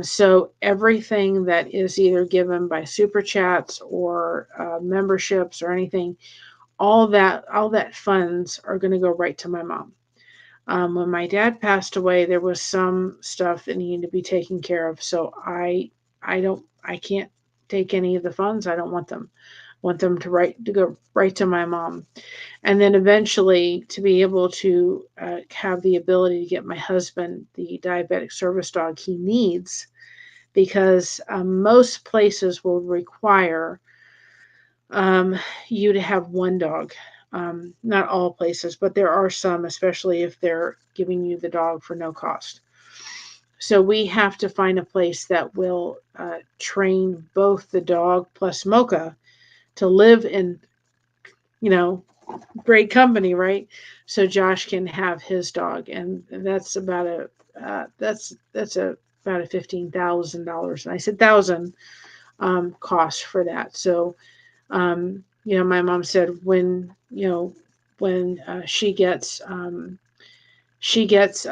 Speaker 2: So everything that is either given by super chats or memberships or anything, all that funds are going to go right to my mom. When my dad passed away, there was some stuff that needed to be taken care of. So I can't take any of the funds. I don't want them. I want them to go right to my mom, and then eventually to be able to have the ability to get my husband the diabetic service dog he needs, because most places will require you to have one dog. Not all places, but there are some, especially if they're giving you the dog for no cost. So we have to find a place that will train both the dog plus Mocha to live in, great company, right? So Josh can have his dog, and that's about about a $15,000. And I said thousand cost for that. So my mom said when she gets when she gets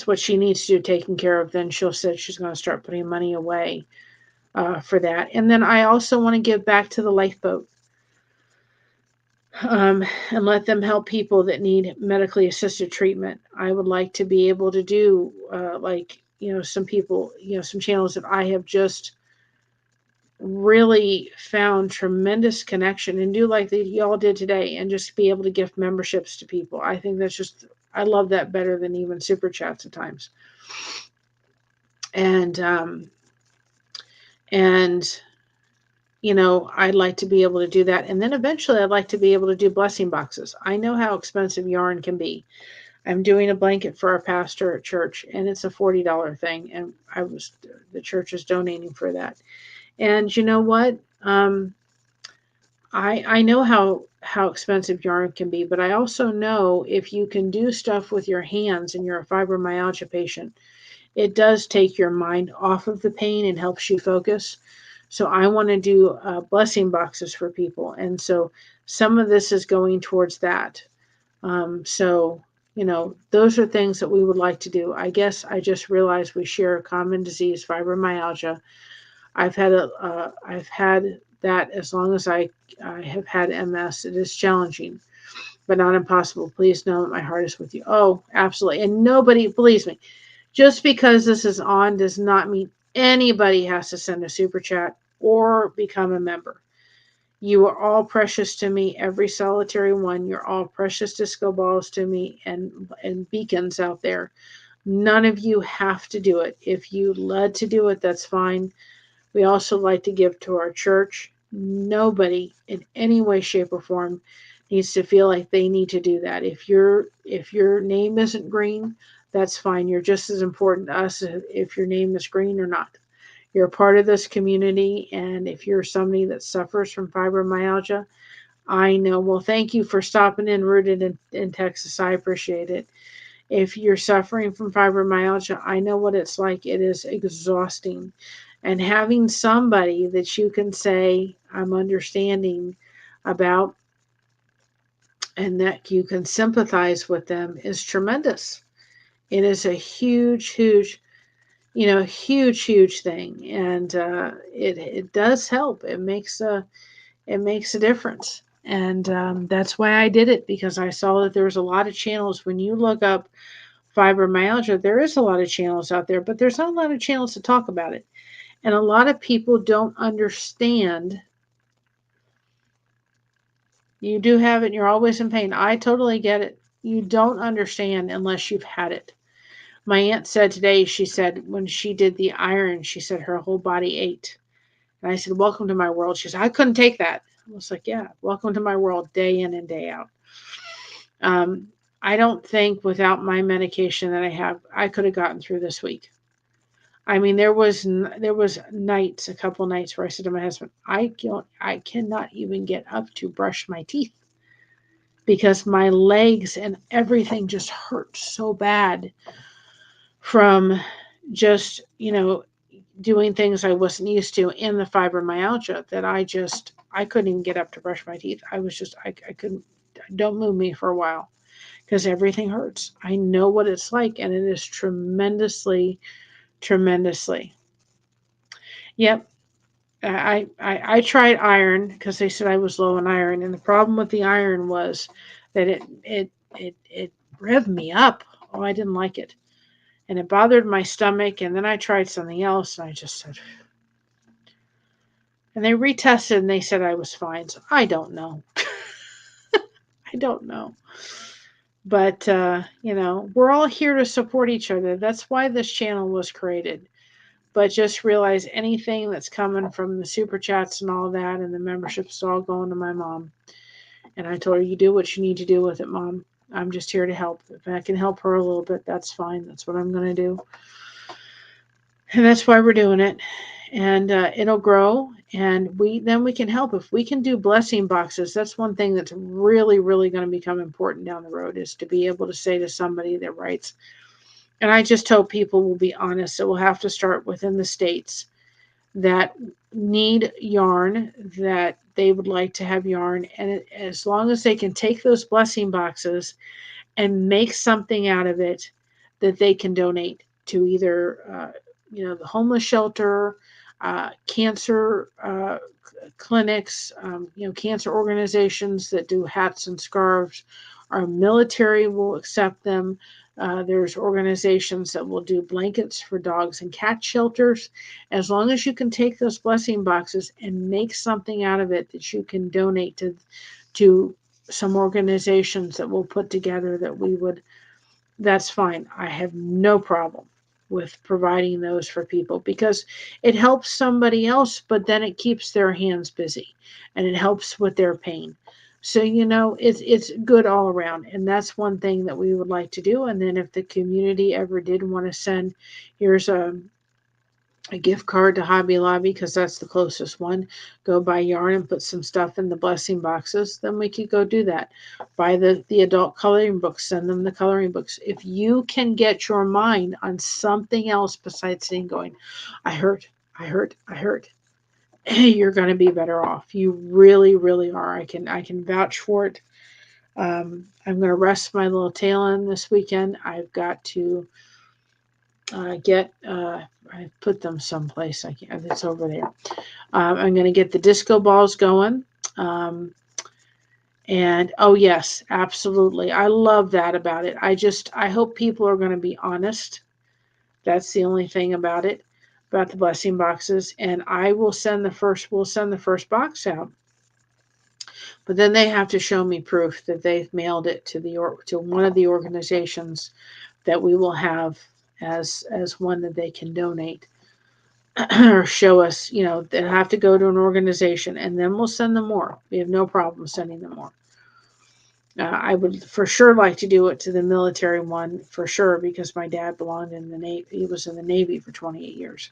Speaker 2: what she needs to do taken care of, then she's going to start putting money away for that. And then I also want to give back to the lifeboat, and let them help people that need medically assisted treatment. I would like to be able to do some people, some channels that I have just really found tremendous connection and do like y'all did today, and just be able to gift memberships to people. I think I love that better than even super chats at times. And I'd like to be able to do that. And then eventually I'd like to be able to do blessing boxes. I know how expensive yarn can be. I'm doing a blanket for our pastor at church, and it's a $40 thing. And the church is donating for that. And you know what? I know how expensive yarn can be, but I also know if you can do stuff with your hands and you're a fibromyalgia patient, it does take your mind off of the pain and helps you focus. So I want to do blessing boxes for people. And so some of this is going towards that. Those are things that we would like to do. I guess I just realized we share a common disease, fibromyalgia. I've had that as long as I have had MS. It is challenging, but not impossible. Please know that my heart is with you. Oh, absolutely. And nobody, believes me, just because this is on does not mean anybody has to send a super chat or become a member. You are all precious to me, every solitary one. You're all precious disco balls to me and beacons out there. None of you have to do it. If you led to do it, that's fine. We also like to give to our church. Nobody in any way, shape, or form needs to feel like they need to do that. If your name isn't green, That's fine. You're just as important to us if your name is green or not. You're a part of this community, and if you're somebody that suffers from fibromyalgia, I know. Well, thank you for stopping in, rooted in Texas. I appreciate it. If you're suffering from fibromyalgia, I know what it's like. It is exhausting. And having somebody that you can say, I'm understanding about, and that you can sympathize with them is tremendous. It is a huge, huge, huge thing. And it does help. It makes a difference. And that's why I did it, because I saw that there was a lot of channels. When you look up fibromyalgia, there is a lot of channels out there, but there's not a lot of channels to talk about it. And a lot of people don't understand. You do have it and you're always in pain. I totally get it. You don't understand unless you've had it. My aunt said today, she said when she did the iron, she said her whole body ached. And I said, welcome to my world. She said, I couldn't take that. I was like, yeah, welcome to my world, day in and day out. Um, I don't think without my medication that I have, I could have gotten through this week. I mean, there was nights, a couple nights where I said to my husband, I cannot even get up to brush my teeth because my legs and everything just hurt so bad from just, doing things I wasn't used to in the fibromyalgia, that I couldn't even get up to brush my teeth. I was just, I couldn't, don't move me for a while because everything hurts. I know what it's like, and it is tremendously, tremendously. Yep. I tried iron because they said I was low in iron, and the problem with the iron was that it revved me up. Oh, I didn't like it, and it bothered my stomach. And then I tried something else, and I just said, and they retested, and they said I was fine. So I don't know. I don't know. But we're all here to support each other. That's why this channel was created. But just realize anything that's coming from the super chats and all that and the memberships is all going to my mom. And I told her, you do what you need to do with it, Mom. I'm just here to help. If I can help her a little bit, that's fine. That's what I'm going to do. And that's why we're doing it. And it'll grow. And we can help. If we can do blessing boxes, that's one thing that's really, really going to become important down the road, is to be able to say to somebody that writes. And I just hope people will be honest. It will have to start within the states that need yarn, that they would like to have yarn. And as long as they can take those blessing boxes and make something out of it that they can donate to either, the homeless shelter, cancer clinics, cancer organizations that do hats and scarves. Our military will accept them. There's organizations that will do blankets for dogs and cat shelters. As long as you can take those blessing boxes and make something out of it that you can donate to some organizations that we'll put together, that's fine. I have no problem with providing those for people, because it helps somebody else, but then it keeps their hands busy and it helps with their pain. So, it's good all around. And that's one thing that we would like to do. And then if the community ever did want to send, here's a gift card to Hobby Lobby, because that's the closest one. Go buy yarn and put some stuff in the blessing boxes. Then we could go do that. Buy the adult coloring books. Send them the coloring books. If you can get your mind on something else besides sitting going, I hurt, I hurt, I hurt, you're going to be better off. You really, really are. I can vouch for it. I'm going to rest my little tail in this weekend. I've got to I put them someplace. I can't. It's over there. I'm going to get the disco balls going. Um, and oh yes, absolutely. I love that about it. I hope people are going to be honest. That's the only thing about it, about the blessing boxes. And we'll send the first box out. But then they have to show me proof that they've mailed it to one of the organizations that we will have as one that they can donate. Or show us, they have to go to an organization, and then we'll send them more. We have no problem sending them more. I would for sure like to do it to the military one for sure because my dad belonged in the Navy. He was in the Navy for 28 years.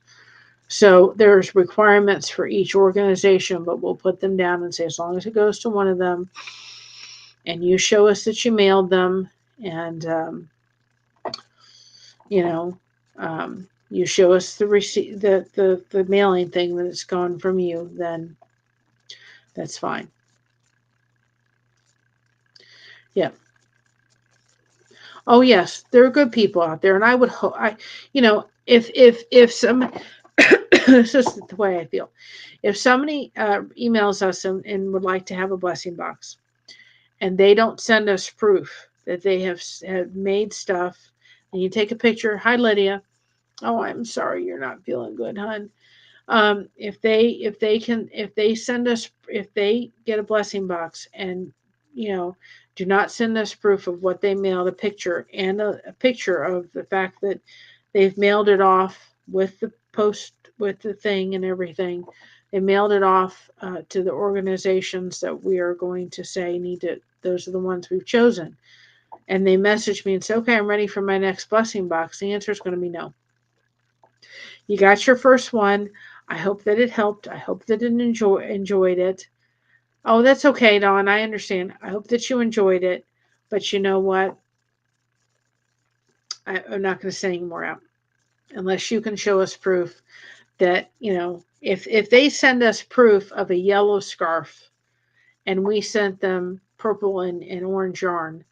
Speaker 2: So there's requirements for each organization, but we'll put them down and say as long as it goes to one of them, and you show us that you mailed them, and you know, you show us the receipt, the mailing thing that it's gone from you, then that's fine. Yeah. Oh yes, there are good people out there, and I would hope if some this is the way I feel. If somebody emails us and would like to have a blessing box, and they don't send us proof that they have made stuff, and you take a picture. Hi, Lydia. Oh, I'm sorry you're not feeling good, hon. If they send us if they get a blessing box and do not send us proof of what they mailed, a picture and a picture of the fact that they've mailed it off with the post with the thing and everything. They mailed it off to the organizations that we are going to say need to. Those are the ones we've chosen. And they message me and say, "Okay, I'm ready for my next blessing box." The answer is going to be no. You got your first one. I hope that it helped. I hope that it enjoyed it. Oh, that's okay, Dawn. I understand. I hope that you enjoyed it. But you know what? I'm not going to send any more out unless you can show us proof that if they send us proof of a yellow scarf and we sent them purple and orange yarn.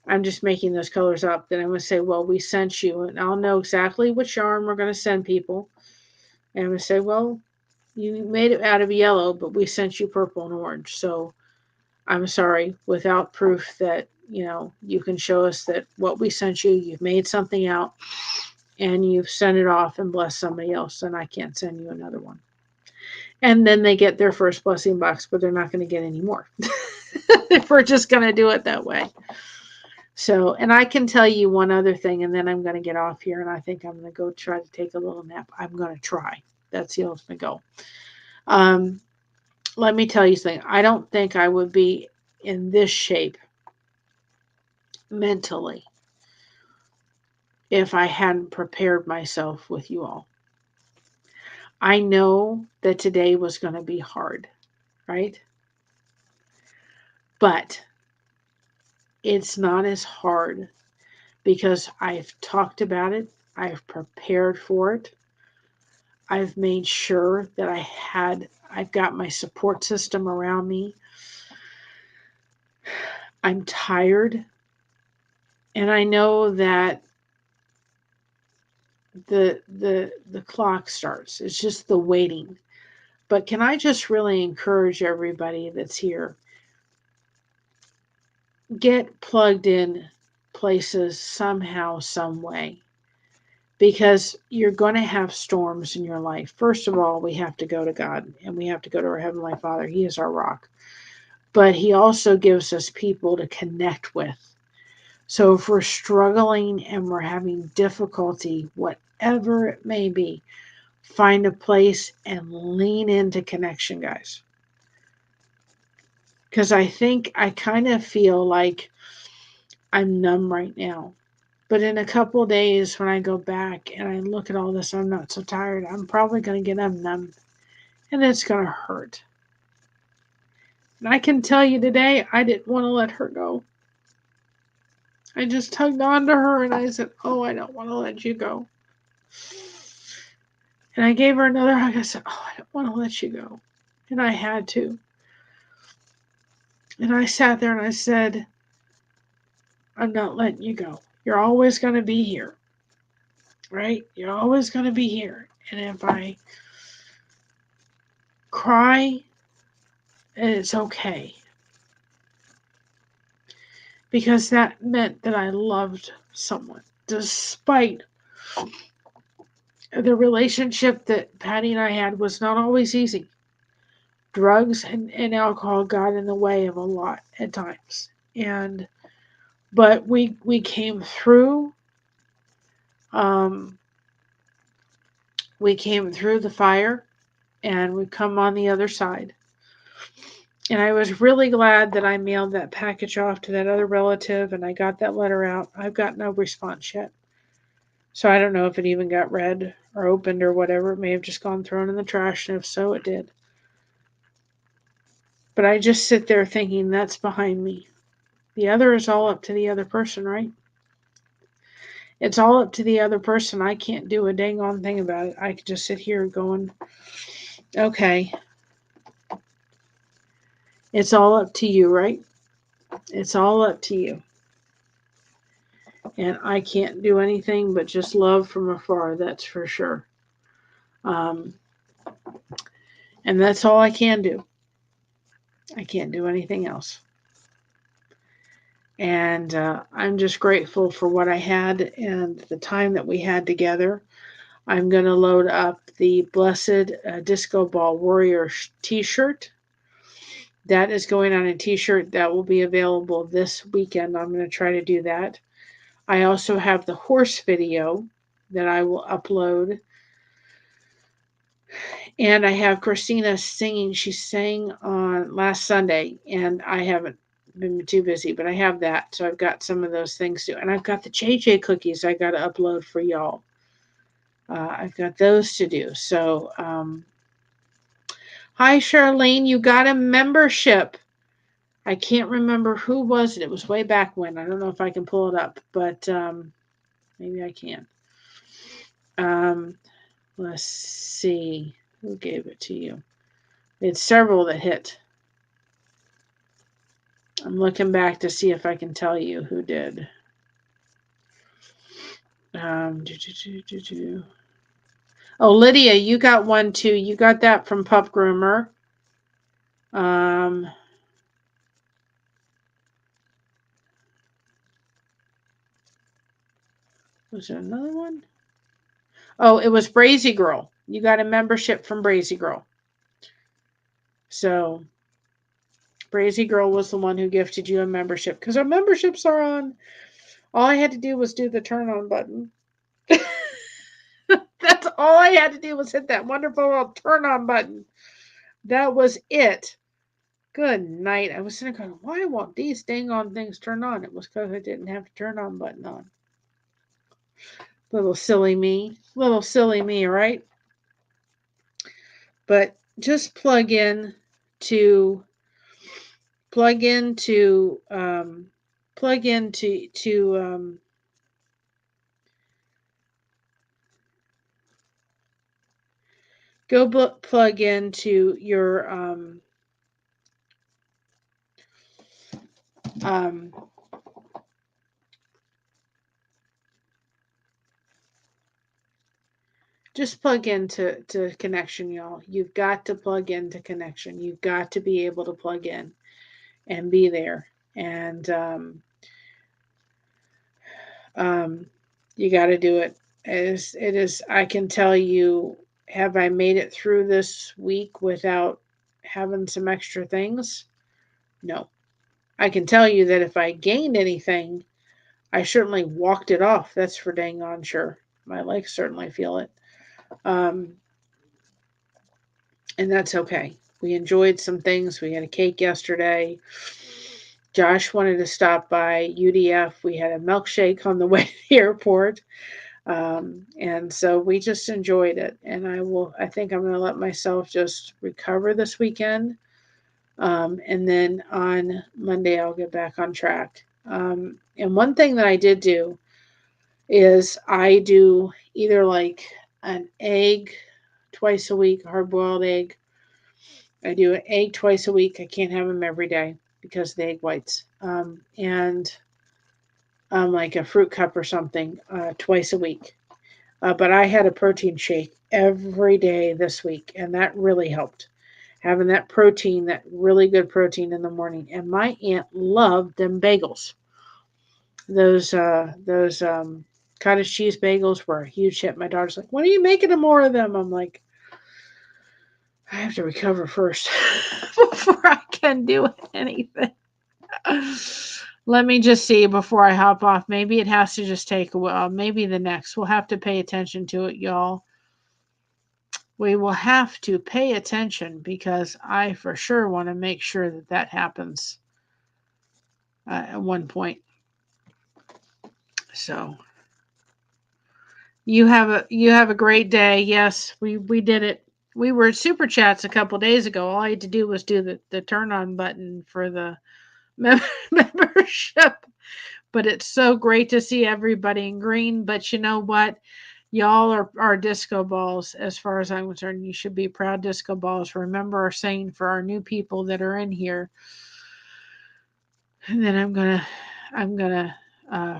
Speaker 2: I'm just making those colors up. Then I'm going to say, well, we sent you, and I'll know exactly which yarn we're going to send people. And I'm going to say, well, you made it out of yellow, but we sent you purple and orange. So I'm sorry, without proof that, you can show us that what we sent you, you've made something out and you've sent it off and blessed somebody else, and I can't send you another one. And then they get their first blessing box, but they're not going to get any more if we're just going to do it that way. So, and I can tell you one other thing, and then I'm going to get off here, and I think I'm going to go try to take a little nap. I'm going to try. That's the ultimate goal. Let me tell you something. I don't think I would be in this shape mentally if I hadn't prepared myself with you all. I know that today was going to be hard, right? But it's not as hard because I've talked about it. I've prepared for it. I've made sure that I've got my support system around me. I'm tired. And I know that the clock starts. It's just the waiting. But can I just really encourage everybody that's here? Get plugged in places somehow, some way. Because you're going to have storms in your life. First of all, we have to go to God and we have to go to our Heavenly Father. He is our rock. But He also gives us people to connect with. So if we're struggling and we're having difficulty, whatever it may be, find a place and lean into connection, guys. Because I kind of feel like I'm numb right now. But in a couple of days, when I go back and I look at all this, I'm not so tired. I'm probably going to get numb, and it's going to hurt. And I can tell you today, I didn't want to let her go. I just tugged on to her and I said, "Oh, I don't want to let you go." And I gave her another hug. I said, "Oh, I don't want to let you go." And I had to. And I sat there and I said, "I'm not letting you go. You're always going to be here. Right? You're always going to be here. And if I cry, it's okay." Because that meant that I loved someone, despite the relationship that Patty and I had was not always easy. Drugs and alcohol got in the way of a lot at times. But we came through. We came through the fire and we come on the other side. And I was really glad that I mailed that package off to that other relative and I got that letter out. I've got no response yet. So I don't know if it even got read or opened or whatever. It may have just gone thrown in the trash, and if so, it did. But I just sit there thinking that's behind me. The other is all up to the other person, right? It's all up to the other person. I can't do a dang on thing about it. I could just sit here going, okay, it's all up to you, right? It's all up to you. And I can't do anything but just love from afar, that's for sure. And that's all I can do. I can't do anything else. And I'm just grateful for what I had and the time that we had together. I'm going to load up the Blessed Disco Ball Warrior t-shirt. That is going on a t-shirt that will be available this weekend. I'm going to try to do that. I also have the horse video that I will upload. And I have Christina singing. She sang on last Sunday, and I haven't been too busy, but I have that. So I've got some of those things too. And I've got the JJ cookies I got to upload for y'all. I've got those to do. So, hi, Charlene. You got a membership. I can't remember who was it. It was way back when. I don't know if I can pull it up, but maybe I can. Let's see. Who gave it to you? We had several that hit. I'm looking back to see if I can tell you who did. Oh, Lydia, you got one too. You got that from Pup Groomer. Was there another one? Oh, it was Brazy Girl. You got a membership from Brazy Girl. So Brazy Girl was the one who gifted you a membership because our memberships are on. All I had to do was do the turn on button. That's all I had to do was hit that wonderful little turn on button. That was it. Good night. I was sitting there going, why won't these dang on things turn on? It was because I didn't have the turn on button on. Little silly me, right? But just plug into go plug into your just plug into connection, y'all. You've got to plug into connection. You've got to be able to plug in and be there. And you got to do it. It is. I can tell you, have I made it through this week without having some extra things? No. I can tell you that if I gained anything, I certainly walked it off. That's for dang on sure. My legs certainly feel it. And that's okay. We enjoyed some things. We had a cake yesterday. Josh wanted to stop by UDF. We had a milkshake on the way to the airport. And so we just enjoyed it. And I think I'm going to let myself just recover this weekend. And then on Monday, I'll get back on track. And one thing that I did do is I do either like an egg twice a week, hard-boiled egg. I do an egg twice a week. I can't have them every day because of the egg whites. And like a fruit cup or something twice a week. But I had a protein shake every day this week, and that really helped. Having that protein, that really good protein in the morning. And my aunt loved them bagels. Those cottage cheese bagels were a huge hit. My daughter's like, when are you making more of them? I'm like, I have to recover first before I can do anything. Let me just see before I hop off. Maybe it has to just take a while. Maybe the next. We'll have to pay attention to it, y'all. we will have to pay attention because I for sure want to make sure that that happens at one point. So you have a great day. Yes, we did it. We were at Super Chats a couple days ago. All I had to do was do the turn on button for the membership. But it's so great to see everybody in green. But you know what? Y'all are disco balls as far as I'm concerned. You should be proud disco balls. Remember our saying for our new people that are in here. And then I'm gonna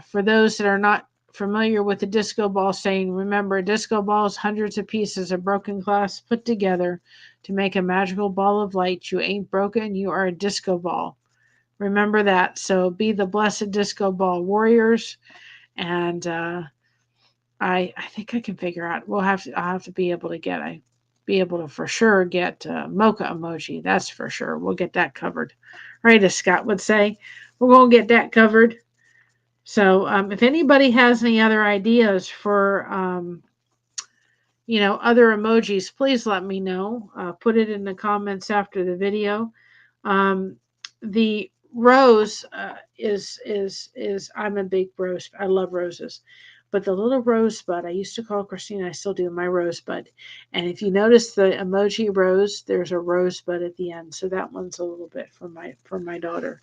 Speaker 2: for those that are not familiar with the disco ball saying, remember a disco ball is hundreds of pieces of broken glass put together to make a magical ball of light. You ain't broken, you are a disco ball. Remember that. So be the blessed disco ball warriors. And I think I can figure out. I'll have to be able to for sure get mocha emoji. That's for sure. We'll get that covered. Right, as Scott would say, we're gonna get that covered. So if anybody has any other ideas for other emojis, please let me know. Put it in the comments after the video. The rose is I'm a big rose. I love roses. But the little rosebud, I used to call Christina, I still do, my rosebud. And if you notice the emoji rose, there's a rosebud at the end. So that one's a little bit for my daughter.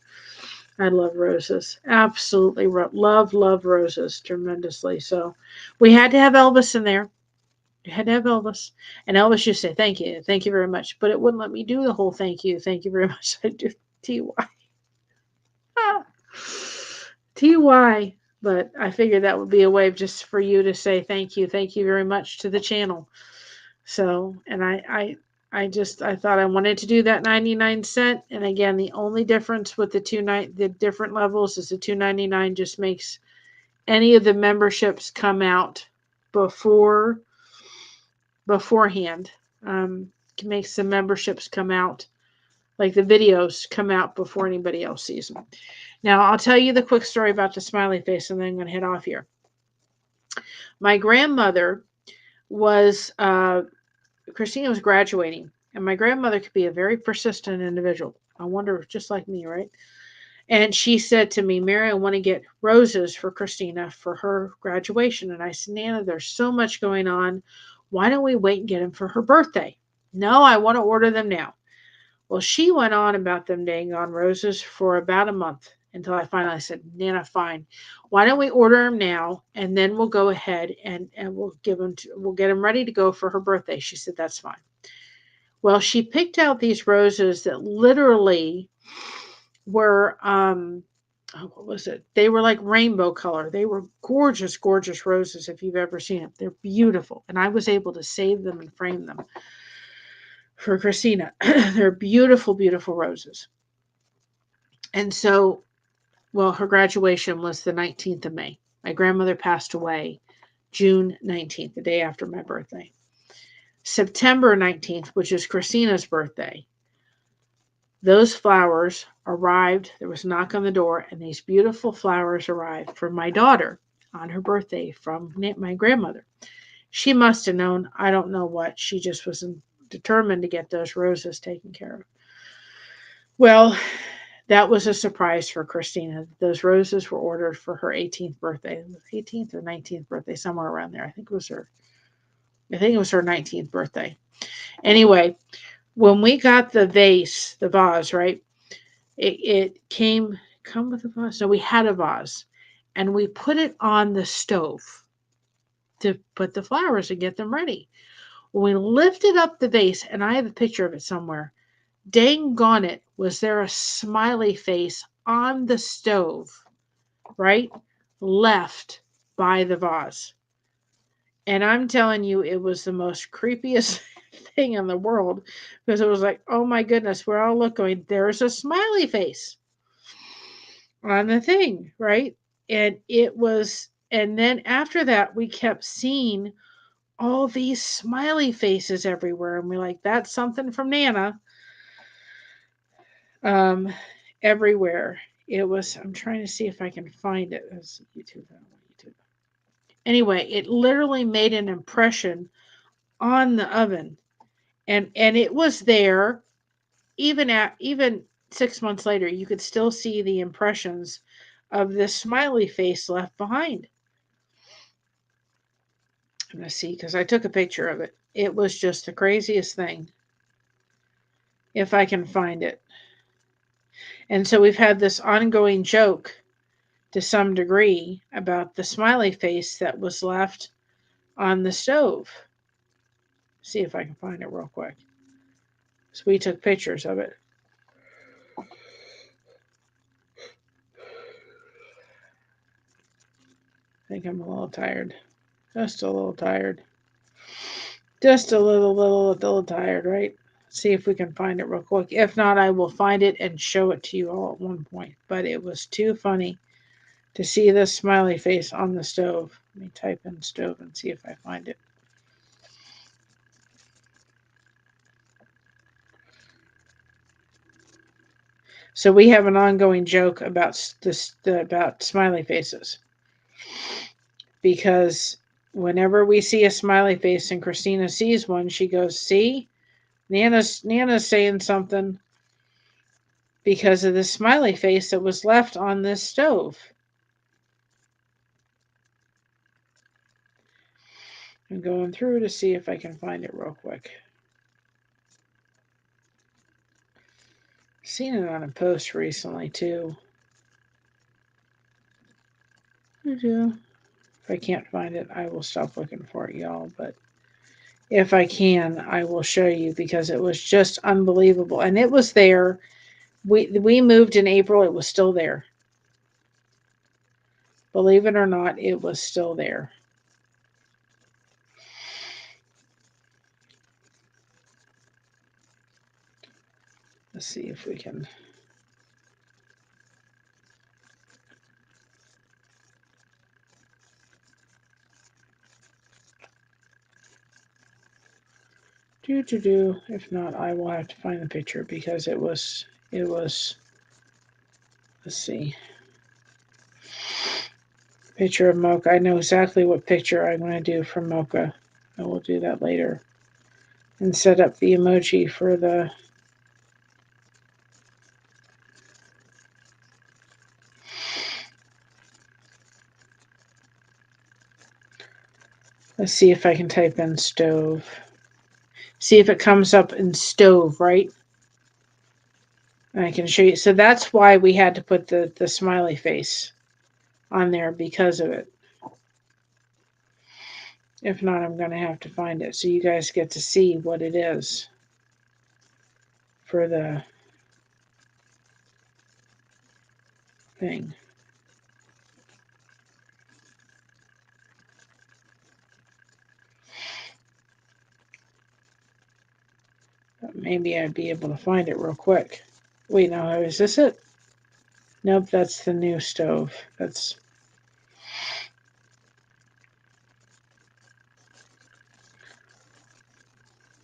Speaker 2: I love roses. Absolutely love roses tremendously. So we had to have Elvis in there. You had to have Elvis. And Elvis used to say, thank you very much. But it wouldn't let me do the whole thank you very much. I do TY. TY. But I figured that would be a way just for you to say thank you very much to the channel. So, and I thought I wanted to do that 99¢. And again, the only difference with the different levels is the $2.99 just makes any of the memberships come out beforehand. Makes the memberships come out, like the videos come out before anybody else sees them. Now, I'll tell you the quick story about the smiley face, and then I'm going to head off here. My grandmother was, Christina was graduating, and my grandmother could be a very persistent individual. I wonder, just like me, right? And she said to me, Mary, I want to get roses for Christina for her graduation. And I said, Nana, there's so much going on. Why don't we wait and get them for her birthday? No, I want to order them now. Well, she went on about them dang on roses for about a month until I finally said, Nana, fine. Why don't we order them now, and then we'll go ahead and we'll we'll get them ready to go for her birthday. She said, that's fine. Well, she picked out these roses that literally were, what was it? They were like rainbow color. They were gorgeous, gorgeous roses if you've ever seen them. They're beautiful. And I was able to save them and frame them for Christina. They're beautiful, beautiful roses. And so, well, her graduation was the 19th of May. My grandmother passed away June 19th, the day after my birthday. September 19th, which is Christina's birthday, those flowers arrived. There was a knock on the door, and these beautiful flowers arrived for my daughter on her birthday from my grandmother. She must have known, I don't know what. She just was determined to get those roses taken care of. Well, that was a surprise for Christina. Those roses were ordered for her 18th birthday, 18th or 19th birthday, somewhere around there. I think it was her 19th birthday. Anyway, when we got the vase, right? It come with a vase. So we had a vase, and we put it on the stove to put the flowers and get them ready. When we lifted up the vase, and I have a picture of it somewhere, dang gone it, was there a smiley face on the stove, right? Left by the vase. And I'm telling you, it was the most creepiest thing in the world, because it was like, oh my goodness, we're all looking, there's a smiley face on the thing, right? And then after that, we kept seeing all these smiley faces everywhere. And we're like, that's something from Nana. Everywhere. I'm trying to see if I can find it. As YouTube. Anyway, it literally made an impression on the oven. And it was there even 6 months later. You could still see the impressions of this smiley face left behind. I'm going to see because I took a picture of it. It was just the craziest thing. If I can find it. And so we've had this ongoing joke to some degree about the smiley face that was left on the stove. See if I can find it real quick. So we took pictures of it. I think I'm a little tired. Just a little tired. Just a little tired, right? See if we can find it real quick. If not, I will find it and show it to you all at one point. But it was too funny to see this smiley face on the stove. Let me type in stove and see if I find it. So we have an ongoing joke about about smiley faces, because whenever we see a smiley face and Christina sees one, she goes, "See, Nana's saying something because of the smiley face that was left on this stove." I'm going through to see if I can find it real quick. Seen it on a post recently too. If I can't find it, I will stop looking for it, y'all. But if I can, I will show you because it was just unbelievable. And it was there. We moved in April. It was still there. Believe it or not, it was still there. Let's see if we can. If not, I will have to find the picture because it was, let's see. Picture of Mocha. I know exactly what picture I'm going to do for Mocha. I will do that later. And set up the emoji for the. Let's see if I can type in stove. See if it comes up in stove, right? And I can show you. So that's why we had to put the smiley face on there, because of it. If not, I'm going to have to find it so you guys get to see what it is for the thing. But maybe I'd be able to find it real quick. Wait, no, is this it? Nope, that's the new stove. That's.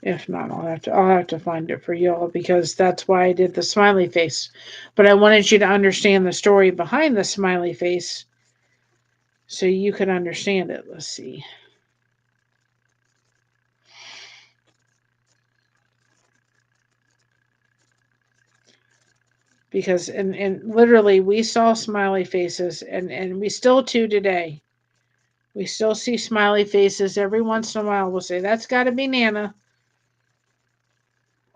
Speaker 2: If not, I'll have to find it for y'all because that's why I did the smiley face. But I wanted you to understand the story behind the smiley face so you could understand it. Let's see. Because and literally we saw smiley faces and we still do today. We still see smiley faces. Every once in a while we'll say, "That's gotta be Nana."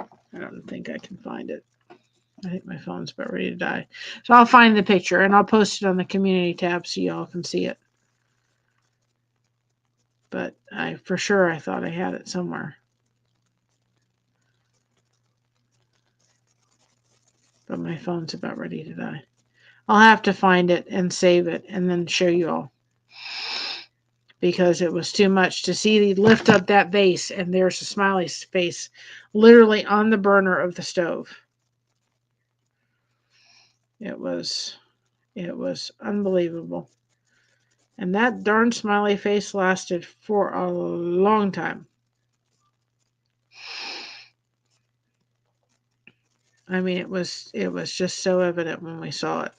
Speaker 2: I don't think I can find it. I think my phone's about ready to die. So I'll find the picture and I'll post it on the community tab so y'all can see it. But I thought I had it somewhere. But my phone's about ready to die. I'll have to find it and save it and then show you all. Because it was too much to see lift up that vase and there's a smiley face literally on the burner of the stove. It was unbelievable. And that darn smiley face lasted for a long time. I mean, it was just so evident when we saw it.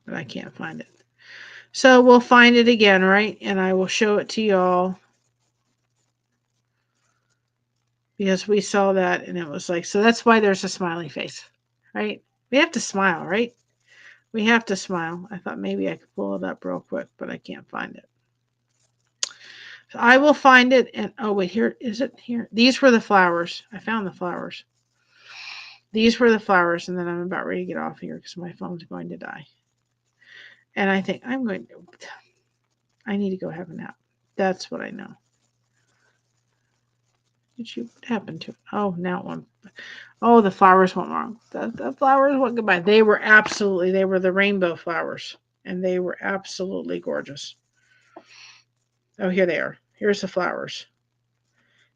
Speaker 2: But I can't find it. So we'll find it again, right? And I will show it to y'all. because we saw that and it was like, so that's why there's a smiley face, right? We have to smile, right? We have to smile. I thought maybe I could pull it up real quick, but I can't find it. So I will find it. And oh, wait, here is it here. These were the flowers. I found the flowers. These were the flowers. And then I'm about ready to get off here because my phone's going to die. And I think I need to go have a nap. That's what I know. What happened to it? Oh, now one. Oh, the flowers went wrong. The flowers went goodbye. They were the rainbow flowers. And they were absolutely gorgeous. Oh, here they are. Here's the flowers.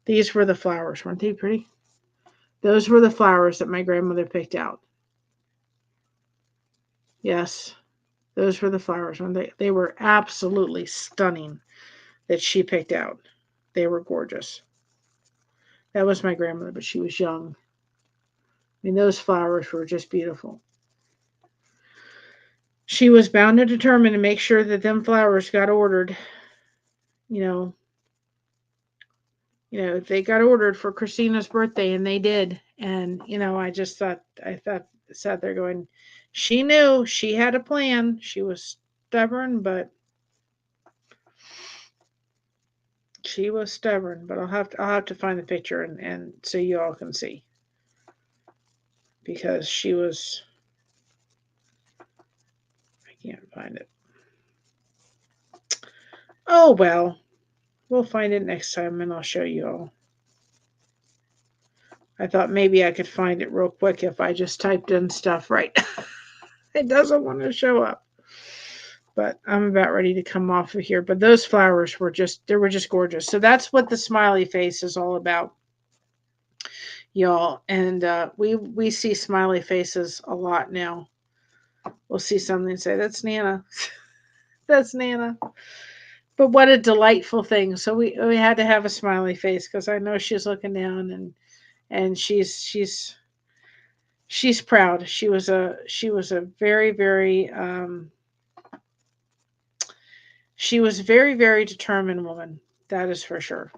Speaker 2: These were the flowers. Weren't they pretty? Those were the flowers that my grandmother picked out. Yes, those were the flowers. They were absolutely stunning that she picked out. They were gorgeous. That was my grandmother, but she was young. I mean, those flowers were just beautiful. She was bound and determined to make sure that them flowers got ordered. You know, they got ordered for Christina's birthday, and they did. And sat there going, she knew she had a plan. She was stubborn, but I'll have to find the picture and so you all can see, because I can't find it. Oh well, we'll find it next time and I'll show you all. I thought maybe I could find it real quick if I just typed in stuff right. It doesn't want to show up. But I'm about ready to come off of here. But those flowers were just gorgeous. So that's what the smiley face is all about, y'all. And we see smiley faces a lot now. We'll see something and say, that's Nana. That's Nana. But what a delightful thing. So we had to have a smiley face because I know she's looking down and she's proud. She was a very, very she was very, very determined woman. That is for sure.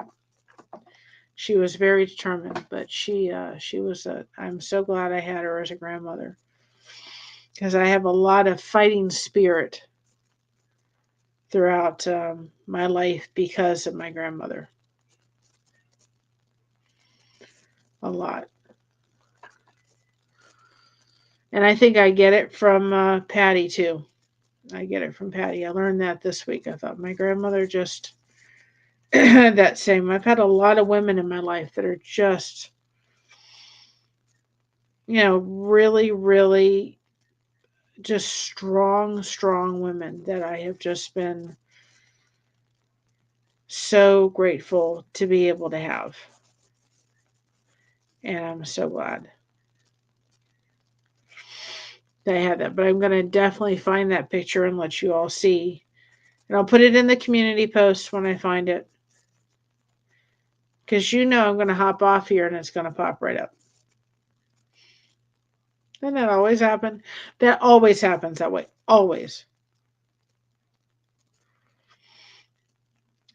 Speaker 2: She was very determined, but she was I'm so glad I had her as a grandmother, because I have a lot of fighting spirit throughout my life because of my grandmother. A lot. And I think I get it from Patty too. I get it from Patty. I learned that this week. I thought my grandmother just that same. I've had a lot of women in my life that are just, really, really just strong, strong women that I have just been so grateful to be able to have. And I'm so glad that I had that. But I'm going to definitely find that picture and let you all see. And I'll put it in the community post when I find it. Because I'm going to hop off here and it's going to pop right up. Doesn't that always happen? That always happens that way. Always.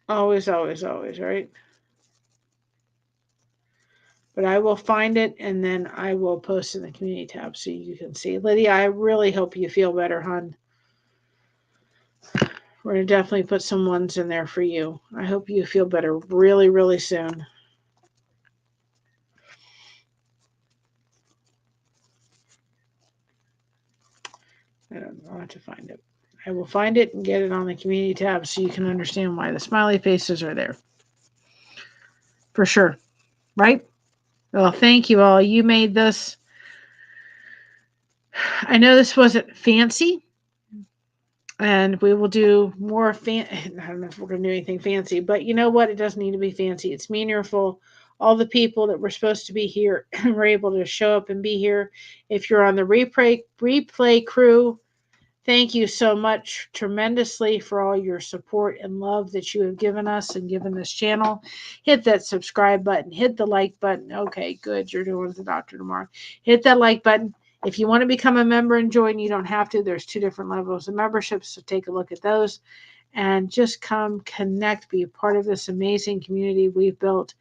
Speaker 2: Always, always, always, right? But I will find it and then I will post in the community tab so you can see. Lydia, I really hope you feel better, hon. We're going to definitely put some ones in there for you. I hope you feel better really, really soon. I don't know how to find it. I will find it and get it on the community tab so you can understand why the smiley faces are there. For sure. Right? Well, thank you all. You made this. I know this wasn't fancy. And we will do more I don't know if we're going to do anything fancy, but you know what? It doesn't need to be fancy. It's meaningful. All the people that were supposed to be here were able to show up and be here. If you're on the replay crew, thank you so much tremendously for all your support and love that you have given us and given this channel. Hit that subscribe button. Hit the like button. Okay, good. You're doing with the doctor tomorrow. Hit that like button. If you want to become a member and join, you don't have to. There's 2 different levels of membership, so take a look at those and just come connect, be a part of this amazing community we've built.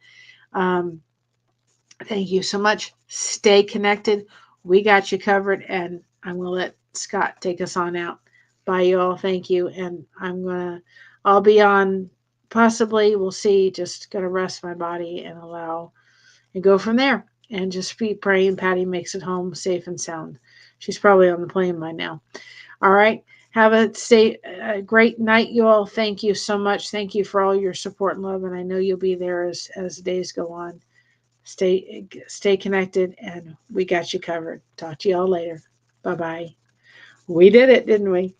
Speaker 2: Thank you so much. Stay connected. We got you covered, and I'm going to let Scott take us on out. Bye, you all. Thank you. And I'll be on possibly, we'll see, just going to rest my body and allow and go from there. And just be praying Patty makes it home safe and sound. She's probably on the plane by now. All right. Have a great night, you all. Thank you so much. Thank you for all your support and love. And I know you'll be there as days go on. Stay connected, and we got you covered. Talk to y'all later. Bye bye. We did it, didn't we?